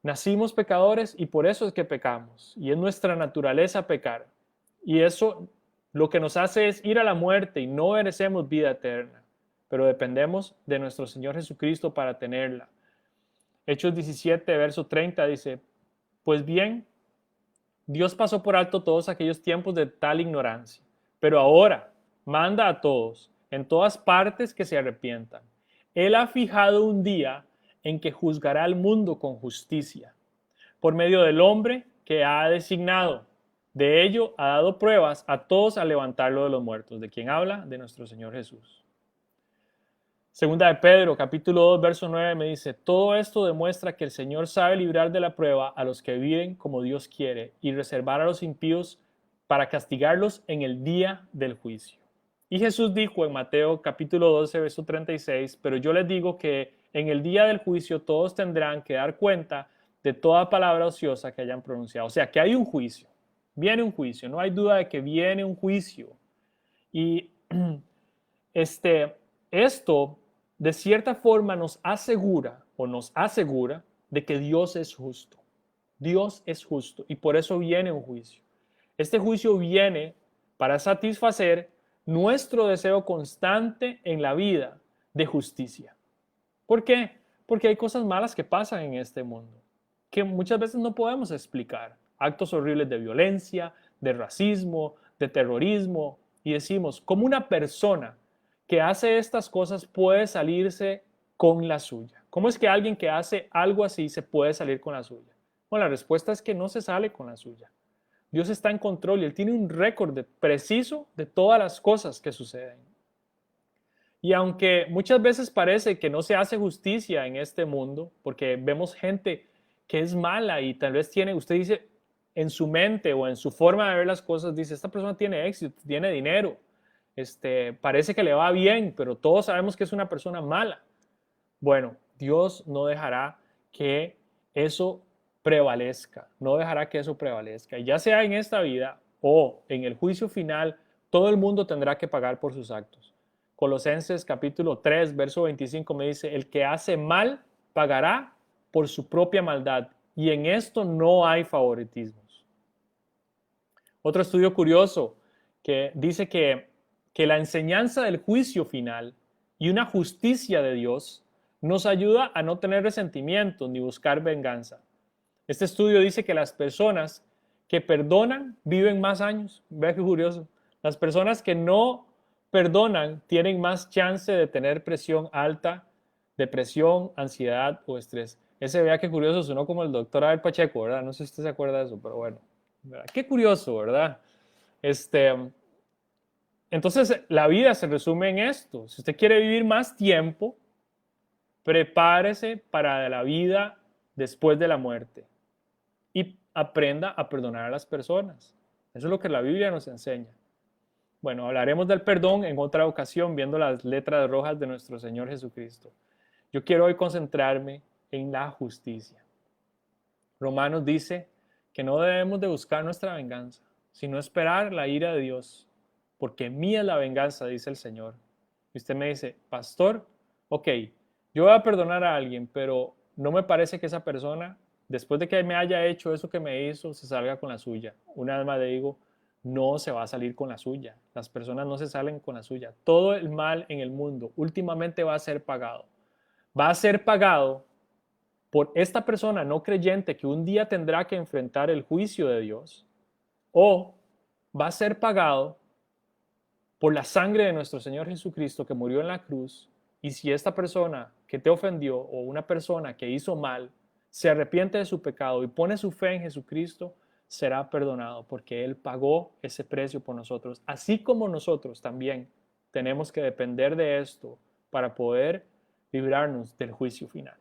Nacimos pecadores y por eso es que pecamos, y es nuestra naturaleza pecar, y eso lo que nos hace es ir a la muerte y no merecemos vida eterna. pero dependemos de nuestro Señor Jesucristo para tenerla. Hechos 17, verso 30 dice, pues bien, Dios pasó por alto todos aquellos tiempos de tal ignorancia, pero ahora manda a todos, en todas partes, que se arrepientan. Él ha fijado un día en que juzgará al mundo con justicia, por medio del hombre que ha designado. De ello ha dado pruebas a todos al levantarlo de los muertos. ¿De quién habla? De nuestro Señor Jesús. Segunda de Pedro, capítulo 2, verso 9 me dice, todo esto demuestra que el Señor sabe librar de la prueba a los que viven como Dios quiere y reservar a los impíos para castigarlos en el día del juicio. Y Jesús dijo en Mateo capítulo 12, verso 36, pero yo les digo que en el día del juicio todos tendrán que dar cuenta de toda palabra ociosa que hayan pronunciado. O sea, que hay un juicio, viene un juicio, no hay duda de que viene un juicio. Y esto de cierta forma nos asegura de que Dios es justo. Dios es justo y por eso viene un juicio. Este juicio viene para satisfacer nuestro deseo constante en la vida de justicia. ¿Por qué? Porque hay cosas malas que pasan en este mundo que muchas veces no podemos explicar. Actos horribles de violencia, de racismo, de terrorismo. Y decimos, ¿cómo una persona que hace estas cosas puede salirse con la suya? ¿Cómo es que alguien que hace algo así se puede salir con la suya? Bueno, la respuesta es que no se sale con la suya. Dios está en control y Él tiene un récord preciso de todas las cosas que suceden. Y aunque muchas veces parece que no se hace justicia en este mundo, porque vemos gente que es mala y tal vez usted dice en su mente o en su forma de ver las cosas, dice, esta persona tiene éxito, tiene dinero, parece que le va bien, pero todos sabemos que es una persona mala. Bueno, Dios no dejará que eso prevalezca, no dejará que eso prevalezca. Y ya sea en esta vida o en el juicio final, todo el mundo tendrá que pagar por sus actos. Colosenses capítulo 3, verso 25 me dice, el que hace mal pagará por su propia maldad y en esto no hay favoritismos. Otro estudio curioso que dice que la enseñanza del juicio final y una justicia de Dios nos ayuda a no tener resentimientos ni buscar venganza. Este estudio dice que las personas que perdonan viven más años. Vea qué curioso. Las personas que no perdonan tienen más chance de tener presión alta, depresión, ansiedad o estrés. Vea qué curioso, sonó como el doctor Abel Pacheco, ¿verdad? No sé si usted se acuerda de eso, pero bueno. ¿Verdad? Qué curioso, ¿verdad? Entonces, la vida se resume en esto. Si usted quiere vivir más tiempo, prepárese para la vida después de la muerte y aprenda a perdonar a las personas. Eso es lo que la Biblia nos enseña. Bueno, hablaremos del perdón en otra ocasión viendo las letras rojas de nuestro Señor Jesucristo. Yo quiero hoy concentrarme en la justicia. Romanos dice que no debemos de buscar nuestra venganza, sino esperar la ira de Dios, porque mía es la venganza, dice el Señor. Y usted me dice, pastor, ok, yo voy a perdonar a alguien, pero no me parece que esa persona, después de que me haya hecho eso que me hizo, se salga con la suya. Una vez más le digo, no se va a salir con la suya. Las personas no se salen con la suya. Todo el mal en el mundo últimamente va a ser pagado. Va a ser pagado por esta persona no creyente que un día tendrá que enfrentar el juicio de Dios, o va a ser pagado por la sangre de nuestro Señor Jesucristo que murió en la cruz. Y si esta persona que te ofendió o una persona que hizo mal se arrepiente de su pecado y pone su fe en Jesucristo, será perdonado porque Él pagó ese precio por nosotros. Así como nosotros también tenemos que depender de esto para poder librarnos del juicio final.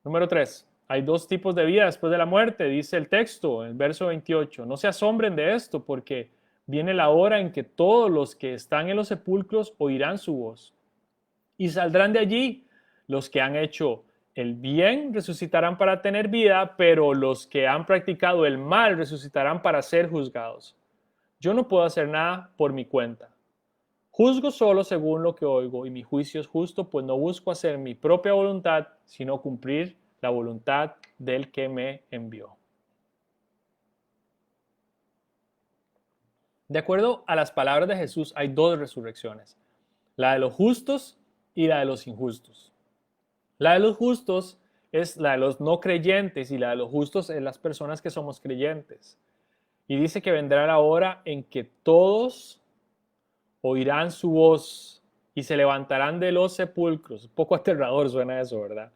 Número 3. Hay dos tipos de vida después de la muerte, dice el texto, en el verso 28. No se asombren de esto porque viene la hora en que todos los que están en los sepulcros oirán su voz. Y saldrán de allí los que han hecho el bien resucitarán para tener vida, pero los que han practicado el mal resucitarán para ser juzgados. Yo no puedo hacer nada por mi cuenta. Juzgo solo según lo que oigo y mi juicio es justo, pues no busco hacer mi propia voluntad, sino cumplir la voluntad del que me envió. De acuerdo a las palabras de Jesús, hay dos resurrecciones. la de los justos y la de los injustos. La de los justos es la de los no creyentes y la de los justos es las personas que somos creyentes. Y dice que vendrá la hora en que todos oirán su voz y se levantarán de los sepulcros. Un poco aterrador suena eso, ¿verdad?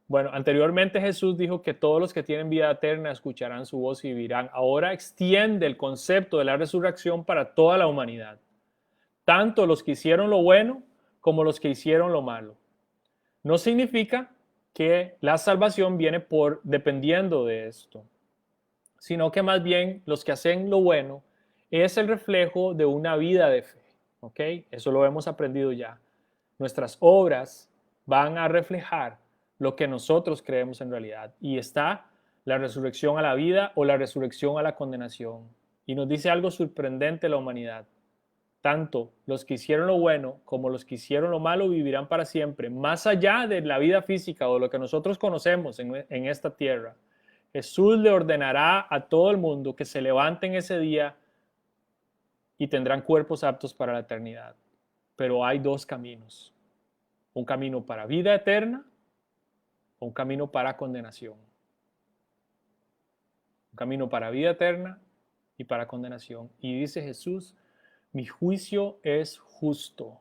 Bueno, anteriormente Jesús dijo que todos los que tienen vida eterna escucharán su voz y vivirán. Ahora extiende el concepto de la resurrección para toda la humanidad, tanto los que hicieron lo bueno como los que hicieron lo malo. No significa que la salvación viene por dependiendo de esto, sino que más bien los que hacen lo bueno es el reflejo de una vida de fe. ¿Ok? Eso lo hemos aprendido ya. Nuestras obras van a reflejar lo que nosotros creemos en realidad. Y está la resurrección a la vida o la resurrección a la condenación. Y nos dice algo sorprendente la humanidad. Tanto los que hicieron lo bueno como los que hicieron lo malo vivirán para siempre, más allá de la vida física o lo que nosotros conocemos en esta tierra. Jesús le ordenará a todo el mundo que se levanten ese día y tendrán cuerpos aptos para la eternidad. Pero hay dos caminos. Un camino para vida eterna o un camino para condenación. Un camino para vida eterna y para condenación. Y dice Jesús, mi juicio es justo.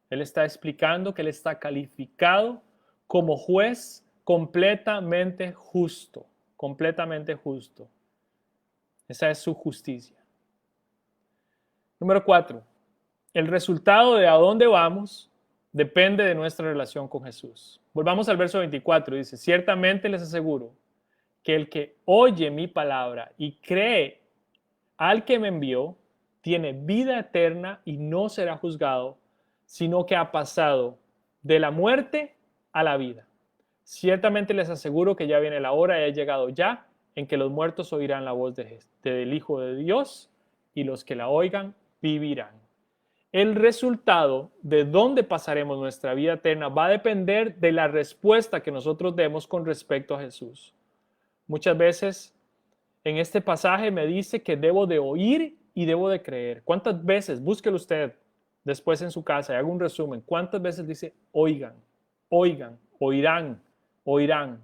Él está explicando que él está calificado como juez completamente justo. Completamente justo. Esa es su justicia. Número 4. El resultado de a dónde vamos depende de nuestra relación con Jesús. Volvamos al verso 24. Dice, ciertamente les aseguro que el que oye mi palabra y cree al que me envió, tiene vida eterna y no será juzgado, sino que ha pasado de la muerte a la vida. Ciertamente les aseguro que ya viene la hora y ha llegado ya en que los muertos oirán la voz del Hijo de Dios y los que la oigan vivirán. El resultado de dónde pasaremos nuestra vida eterna va a depender de la respuesta que nosotros demos con respecto a Jesús. Muchas veces en este pasaje me dice que debo de oír y debo de creer. ¿Cuántas veces? Búsquelo usted después en su casa y haga un resumen. ¿Cuántas veces dice oigan, oigan, oirán, oirán?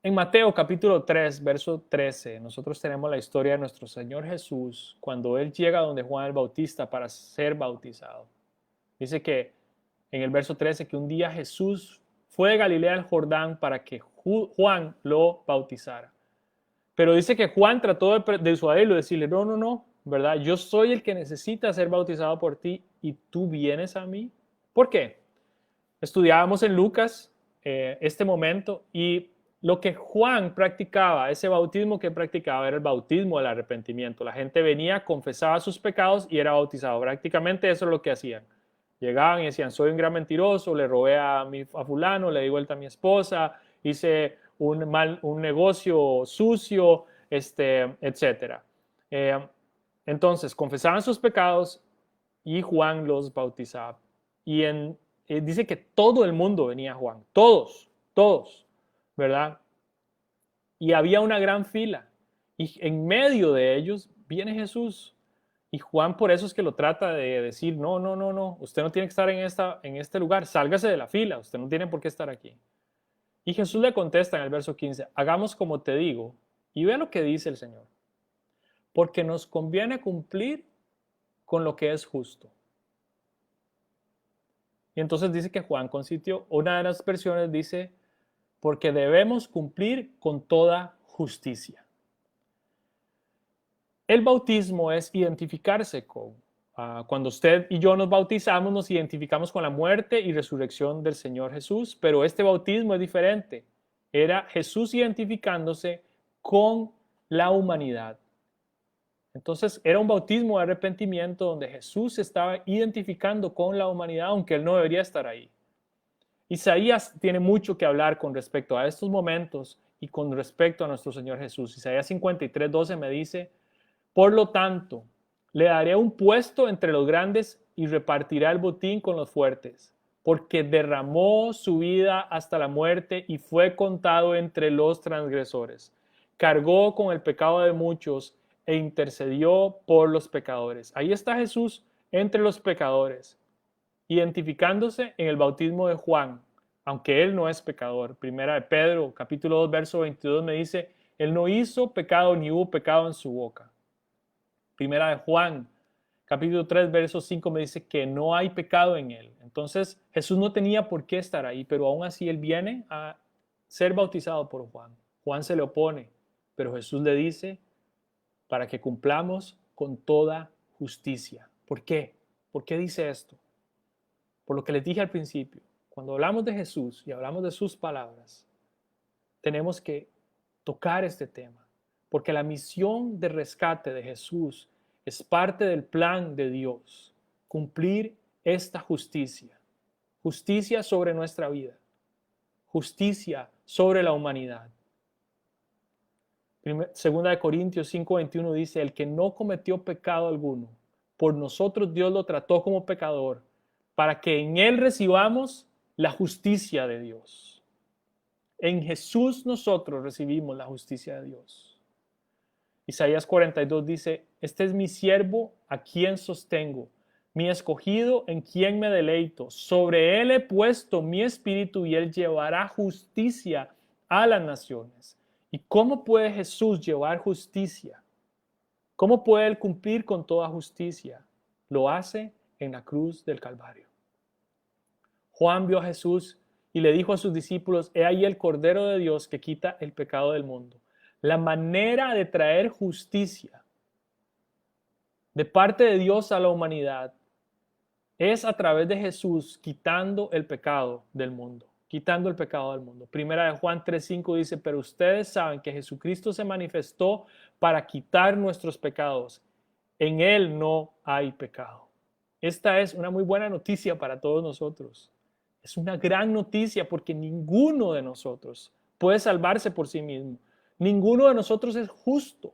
En Mateo capítulo 3, verso 13, nosotros tenemos la historia de nuestro Señor Jesús cuando Él llega donde Juan el Bautista para ser bautizado. Dice que en el verso 13 que un día Jesús fue de Galilea al Jordán para que Juan lo bautizara. Pero dice que Juan trató de disuadirlo, de decirle, no, ¿verdad? Yo soy el que necesita ser bautizado por ti y tú vienes a mí. ¿Por qué? Estudiábamos en Lucas este momento y lo que Juan practicaba, ese bautismo que practicaba era el bautismo del arrepentimiento. La gente venía, confesaba sus pecados y era bautizado. Prácticamente eso es lo que hacían. Llegaban y decían, soy un gran mentiroso, le robé a fulano, le di vuelta a mi esposa, hice un negocio sucio, etc. Entonces, confesaban sus pecados y Juan los bautizaba. Y dice que todo el mundo venía a Juan, todos, ¿verdad? Y había una gran fila. Y en medio de ellos viene Jesús. Y Juan por eso es que lo trata de decir, no, usted no tiene que estar en este lugar, sálgase de la fila, usted no tiene por qué estar aquí. Y Jesús le contesta en el verso 15, hagamos como te digo, y ve lo que dice el Señor, porque nos conviene cumplir con lo que es justo. Y entonces dice que Juan consintió, una de las versiones dice, porque debemos cumplir con toda justicia. El bautismo es identificarse con, cuando usted y yo nos bautizamos, nos identificamos con la muerte y resurrección del Señor Jesús, pero este bautismo es diferente. Era Jesús identificándose con la humanidad. Entonces era un bautismo de arrepentimiento donde Jesús se estaba identificando con la humanidad, aunque él no debería estar ahí. Isaías tiene mucho que hablar con respecto a estos momentos y con respecto a nuestro Señor Jesús. Isaías 53:12 me dice, por lo tanto, le daré un puesto entre los grandes y repartirá el botín con los fuertes, porque derramó su vida hasta la muerte y fue contado entre los transgresores. Cargó con el pecado de muchos e intercedió por los pecadores. Ahí está Jesús entre los pecadores, identificándose en el bautismo de Juan, aunque él no es pecador. Primera de Pedro, capítulo 2, verso 22 me dice, él no hizo pecado ni hubo pecado en su boca. Primera de Juan, capítulo 3, verso 5 me dice que no hay pecado en él. Entonces Jesús no tenía por qué estar ahí, pero aún así él viene a ser bautizado por Juan. Juan se le opone, pero Jesús le dice para que cumplamos con toda justicia. ¿Por qué? ¿Por qué dice esto? Por lo que les dije al principio, cuando hablamos de Jesús y hablamos de sus palabras, tenemos que tocar este tema, porque la misión de rescate de Jesús es parte del plan de Dios, cumplir esta justicia, justicia sobre nuestra vida, justicia sobre la humanidad. Segunda de Corintios 5:21 dice, el que no cometió pecado alguno, por nosotros Dios lo trató como pecador, para que en él recibamos la justicia de Dios. En Jesús nosotros recibimos la justicia de Dios. Isaías 42 dice, este es mi siervo a quien sostengo, mi escogido en quien me deleito. Sobre él he puesto mi espíritu y él llevará justicia a las naciones. ¿Y cómo puede Jesús llevar justicia? ¿Cómo puede él cumplir con toda justicia? Lo hace en la cruz del Calvario. Juan vio a Jesús y le dijo a sus discípulos, he ahí el Cordero de Dios que quita el pecado del mundo. La manera de traer justicia de parte de Dios a la humanidad es a través de Jesús quitando el pecado del mundo. Quitando el pecado del mundo. Primera de Juan 3:5 dice, pero ustedes saben que Jesucristo se manifestó para quitar nuestros pecados. En él no hay pecado. Esta es una muy buena noticia para todos nosotros. Es una gran noticia porque ninguno de nosotros puede salvarse por sí mismo. Ninguno de nosotros es justo.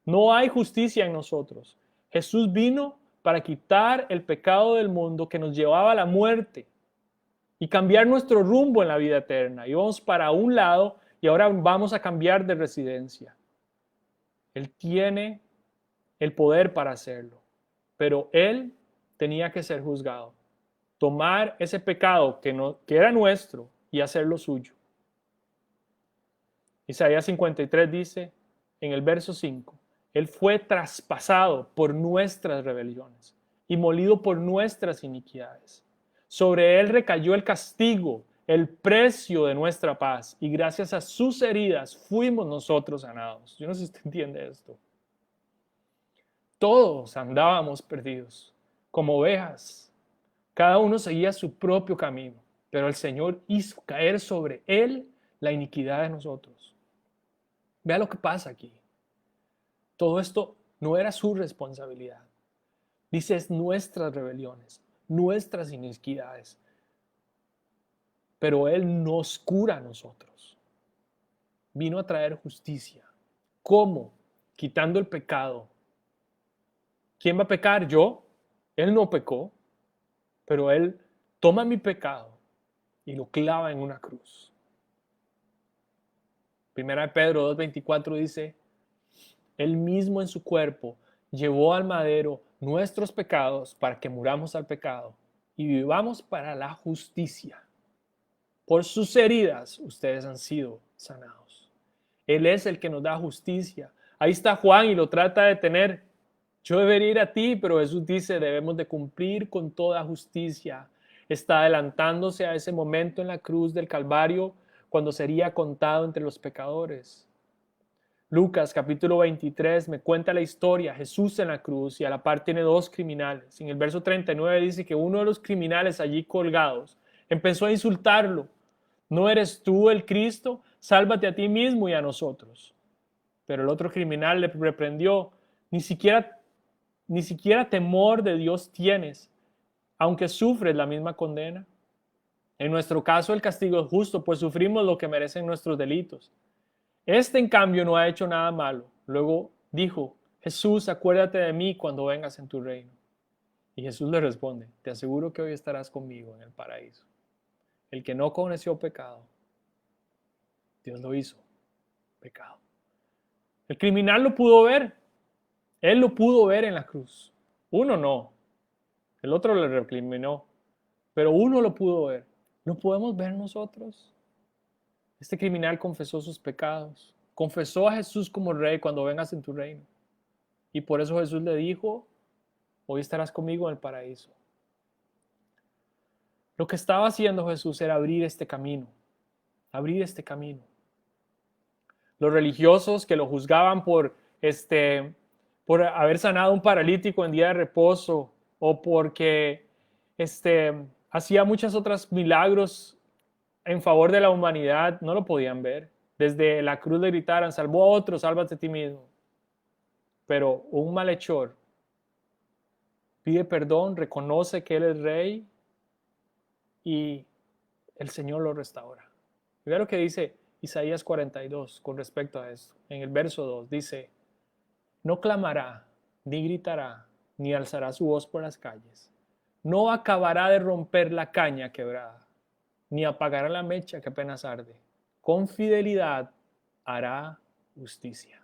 No hay justicia en nosotros. Jesús vino para quitar el pecado del mundo que nos llevaba a la muerte y cambiar nuestro rumbo en la vida eterna. Íbamos para un lado y ahora vamos a cambiar de residencia. Él tiene el poder para hacerlo, pero él tenía que ser juzgado. Tomar ese pecado que era nuestro y hacerlo suyo. Isaías 53 dice en el verso 5, él fue traspasado por nuestras rebeliones y molido por nuestras iniquidades. Sobre él recayó el castigo, el precio de nuestra paz, y gracias a sus heridas fuimos nosotros sanados. Yo no sé si usted entiende esto. Todos andábamos perdidos, como ovejas. Cada uno seguía su propio camino, pero el Señor hizo caer sobre él la iniquidad de nosotros. Vea lo que pasa aquí. Todo esto no era su responsabilidad. Dice, es nuestras rebeliones, nuestras iniquidades. Pero él nos cura a nosotros. Vino a traer justicia. ¿Cómo? Quitando el pecado. ¿Quién va a pecar? Yo. Él no pecó, pero él toma mi pecado y lo clava en una cruz. Primera de Pedro 2:24 dice, él mismo en su cuerpo llevó al madero nuestros pecados para que muramos al pecado y vivamos para la justicia. Por sus heridas ustedes han sido sanados. Él es el que nos da justicia. Ahí está Juan y lo trata de detener. Yo debería ir a ti, pero Jesús dice, debemos de cumplir con toda justicia. Está adelantándose a ese momento en la cruz del Calvario cuando sería contado entre los pecadores. Lucas capítulo 23 me cuenta la historia, Jesús en la cruz y a la par tiene dos criminales. En el verso 39 dice que uno de los criminales allí colgados empezó a insultarlo. ¿No eres tú el Cristo? Sálvate a ti mismo y a nosotros. Pero el otro criminal le reprendió, ni siquiera temor de Dios tienes, aunque sufres la misma condena. En nuestro caso el castigo es justo, pues sufrimos lo que merecen nuestros delitos. Este, en cambio, no ha hecho nada malo. Luego dijo, Jesús, acuérdate de mí cuando vengas en tu reino. Y Jesús le responde, te aseguro que hoy estarás conmigo en el paraíso. El que no conoció pecado, Dios lo hizo pecado. El criminal lo pudo ver. Él lo pudo ver en la cruz. Uno no. El otro le recriminó, pero uno lo pudo ver. ¿No podemos ver nosotros? Este criminal confesó sus pecados, confesó a Jesús como rey cuando vengas en tu reino. Y por eso Jesús le dijo, hoy estarás conmigo en el paraíso. Lo que estaba haciendo Jesús era abrir este camino, abrir este camino. Los religiosos que lo juzgaban por haber sanado a un paralítico en día de reposo o porque hacía muchos otros milagros en favor de la humanidad, no lo podían ver. Desde la cruz le gritaran, salvó a otro, sálvate a ti mismo. Pero un malhechor pide perdón, reconoce que él es rey y el Señor lo restaura. Mira lo que dice Isaías 42 con respecto a esto. En el verso 2 dice, no clamará, ni gritará, ni alzará su voz por las calles. No acabará de romper la caña quebrada, ni apagará la mecha que apenas arde. Con fidelidad hará justicia.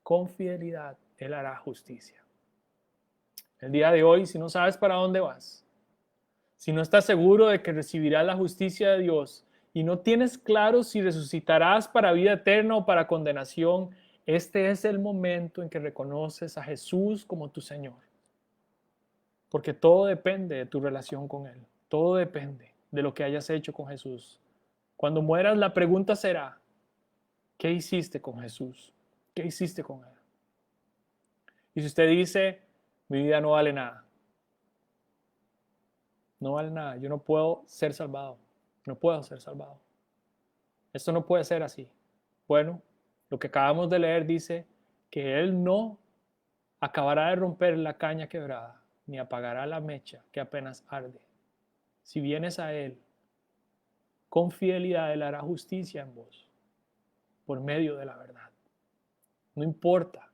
Con fidelidad Él hará justicia. El día de hoy, si no sabes para dónde vas, si no estás seguro de que recibirás la justicia de Dios y no tienes claro si resucitarás para vida eterna o para condenación, este es el momento en que reconoces a Jesús como tu Señor. Porque todo depende de tu relación con Él. Todo depende de lo que hayas hecho con Jesús. Cuando mueras, la pregunta será, ¿qué hiciste con Jesús? ¿Qué hiciste con Él? Y si usted dice, mi vida no vale nada. No vale nada. Yo no puedo ser salvado. No puedo ser salvado. Esto no puede ser así. Bueno, lo que acabamos de leer dice que Él no acabará de romper la caña quebrada, ni apagará la mecha que apenas arde. Si vienes a Él, con fidelidad Él hará justicia en vos, por medio de la verdad. No importa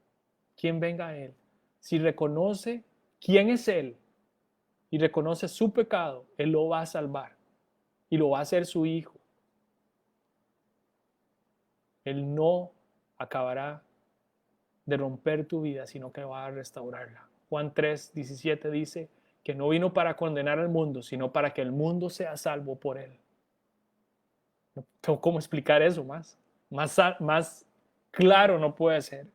quién venga a Él. Si reconoce quién es Él y reconoce su pecado, Él lo va a salvar y lo va a hacer su hijo. Él no acabará de romper tu vida, sino que va a restaurarla. Juan 3:17 dice que no vino para condenar al mundo, sino para que el mundo sea salvo por Él. No tengo cómo explicar eso más. Más claro no puede ser.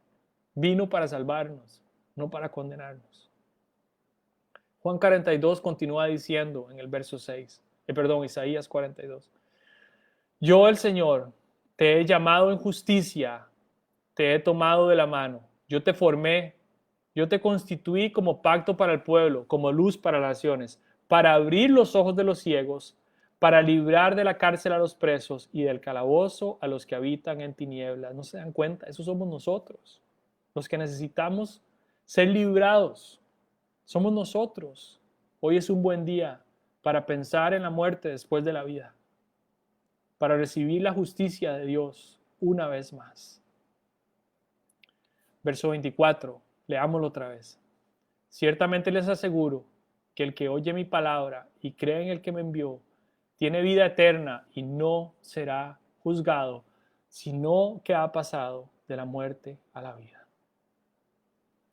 Vino para salvarnos, no para condenarnos. Juan 42 continúa diciendo en el verso 6, Isaías 42. Yo, el Señor, te he llamado en justicia, te he tomado de la mano, yo te formé, yo te constituí como pacto para el pueblo, como luz para las naciones, para abrir los ojos de los ciegos, para librar de la cárcel a los presos y del calabozo a los que habitan en tinieblas. ¿No se dan cuenta? Esos somos nosotros, los que necesitamos ser librados. Somos nosotros. Hoy es un buen día para pensar en la muerte después de la vida, para recibir la justicia de Dios una vez más. Verso 24, leámoslo otra vez. Ciertamente les aseguro que el que oye mi palabra y cree en el que me envió, tiene vida eterna y no será juzgado, sino que ha pasado de la muerte a la vida.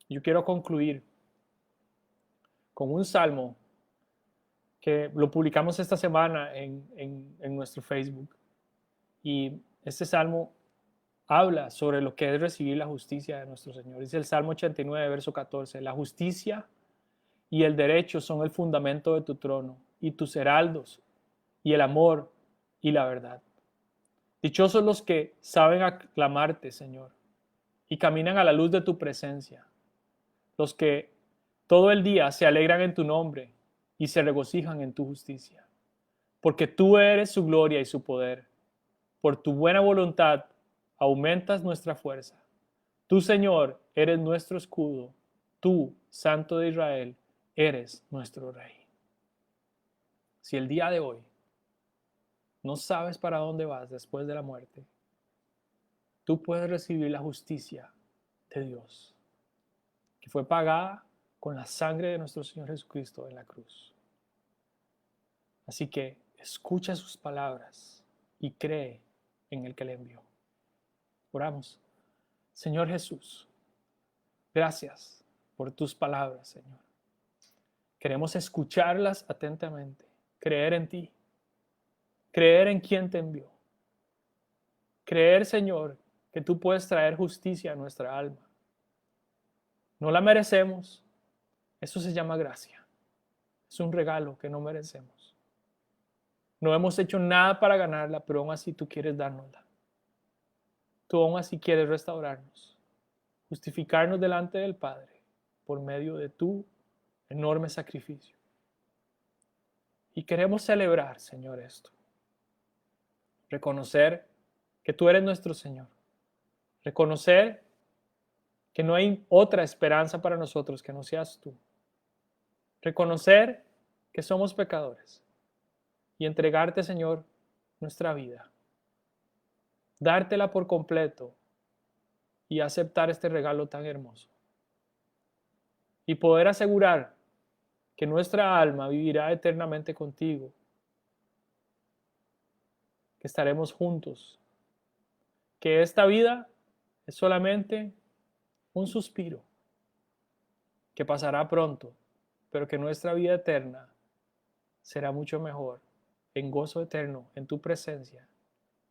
Yo quiero concluir con un salmo que lo publicamos esta semana en nuestro Facebook. Y este salmo habla sobre lo que es recibir la justicia de nuestro Señor. Dice el Salmo 89, verso 14, la justicia y el derecho son el fundamento de tu trono, y tus heraldos, y el amor y la verdad. Dichosos los que saben aclamarte, Señor, y caminan a la luz de tu presencia, los que todo el día se alegran en tu nombre y se regocijan en tu justicia, porque tú eres su gloria y su poder. Por tu buena voluntad aumentas nuestra fuerza. Tú, Señor, eres nuestro escudo. Tú, Santo de Israel, eres nuestro Rey. Si el día de hoy no sabes para dónde vas después de la muerte, tú puedes recibir la justicia de Dios, que fue pagada con la sangre de nuestro Señor Jesucristo en la cruz. Así que escucha sus palabras y cree en el que le envió. Oramos. Señor Jesús, gracias por tus palabras, Señor, Queremos escucharlas atentamente, creer en ti, creer en quien te envió. Creer, Señor, que tú puedes traer justicia a nuestra alma. No la merecemos. Eso se llama gracia. Es un regalo que no merecemos. No hemos hecho nada para ganarla, pero aún así tú quieres dárnosla. Tú aún así quieres restaurarnos, justificarnos delante del Padre por medio de tu enorme sacrificio. Y queremos celebrar, Señor, esto. Reconocer que tú eres nuestro Señor. Reconocer que no hay otra esperanza para nosotros que no seas tú. Reconocer que somos pecadores y entregarte, Señor, nuestra vida. Dártela por completo y aceptar este regalo tan hermoso. Y poder asegurar que nuestra alma vivirá eternamente contigo, que estaremos juntos, que esta vida es solamente un suspiro que pasará pronto, pero que nuestra vida eterna será mucho mejor, en gozo eterno, en tu presencia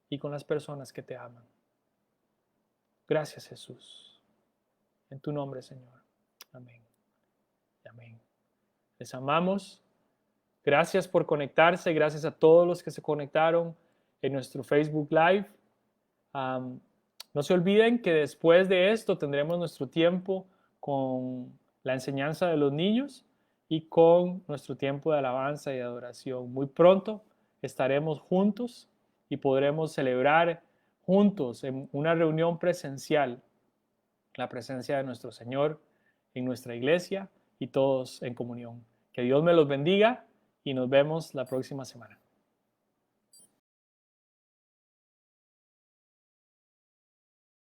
y con las personas que te aman. Gracias, Jesús. En tu nombre, Señor. Amén. Amén. Les amamos. Gracias por conectarse. Gracias a todos los que se conectaron en nuestro Facebook Live. No se olviden que después de esto tendremos nuestro tiempo con la enseñanza de los niños y con nuestro tiempo de alabanza y de adoración. Muy pronto estaremos juntos y podremos celebrar juntos en una reunión presencial la presencia de nuestro Señor en nuestra iglesia y todos en comunión. Que Dios me los bendiga y nos vemos la próxima semana.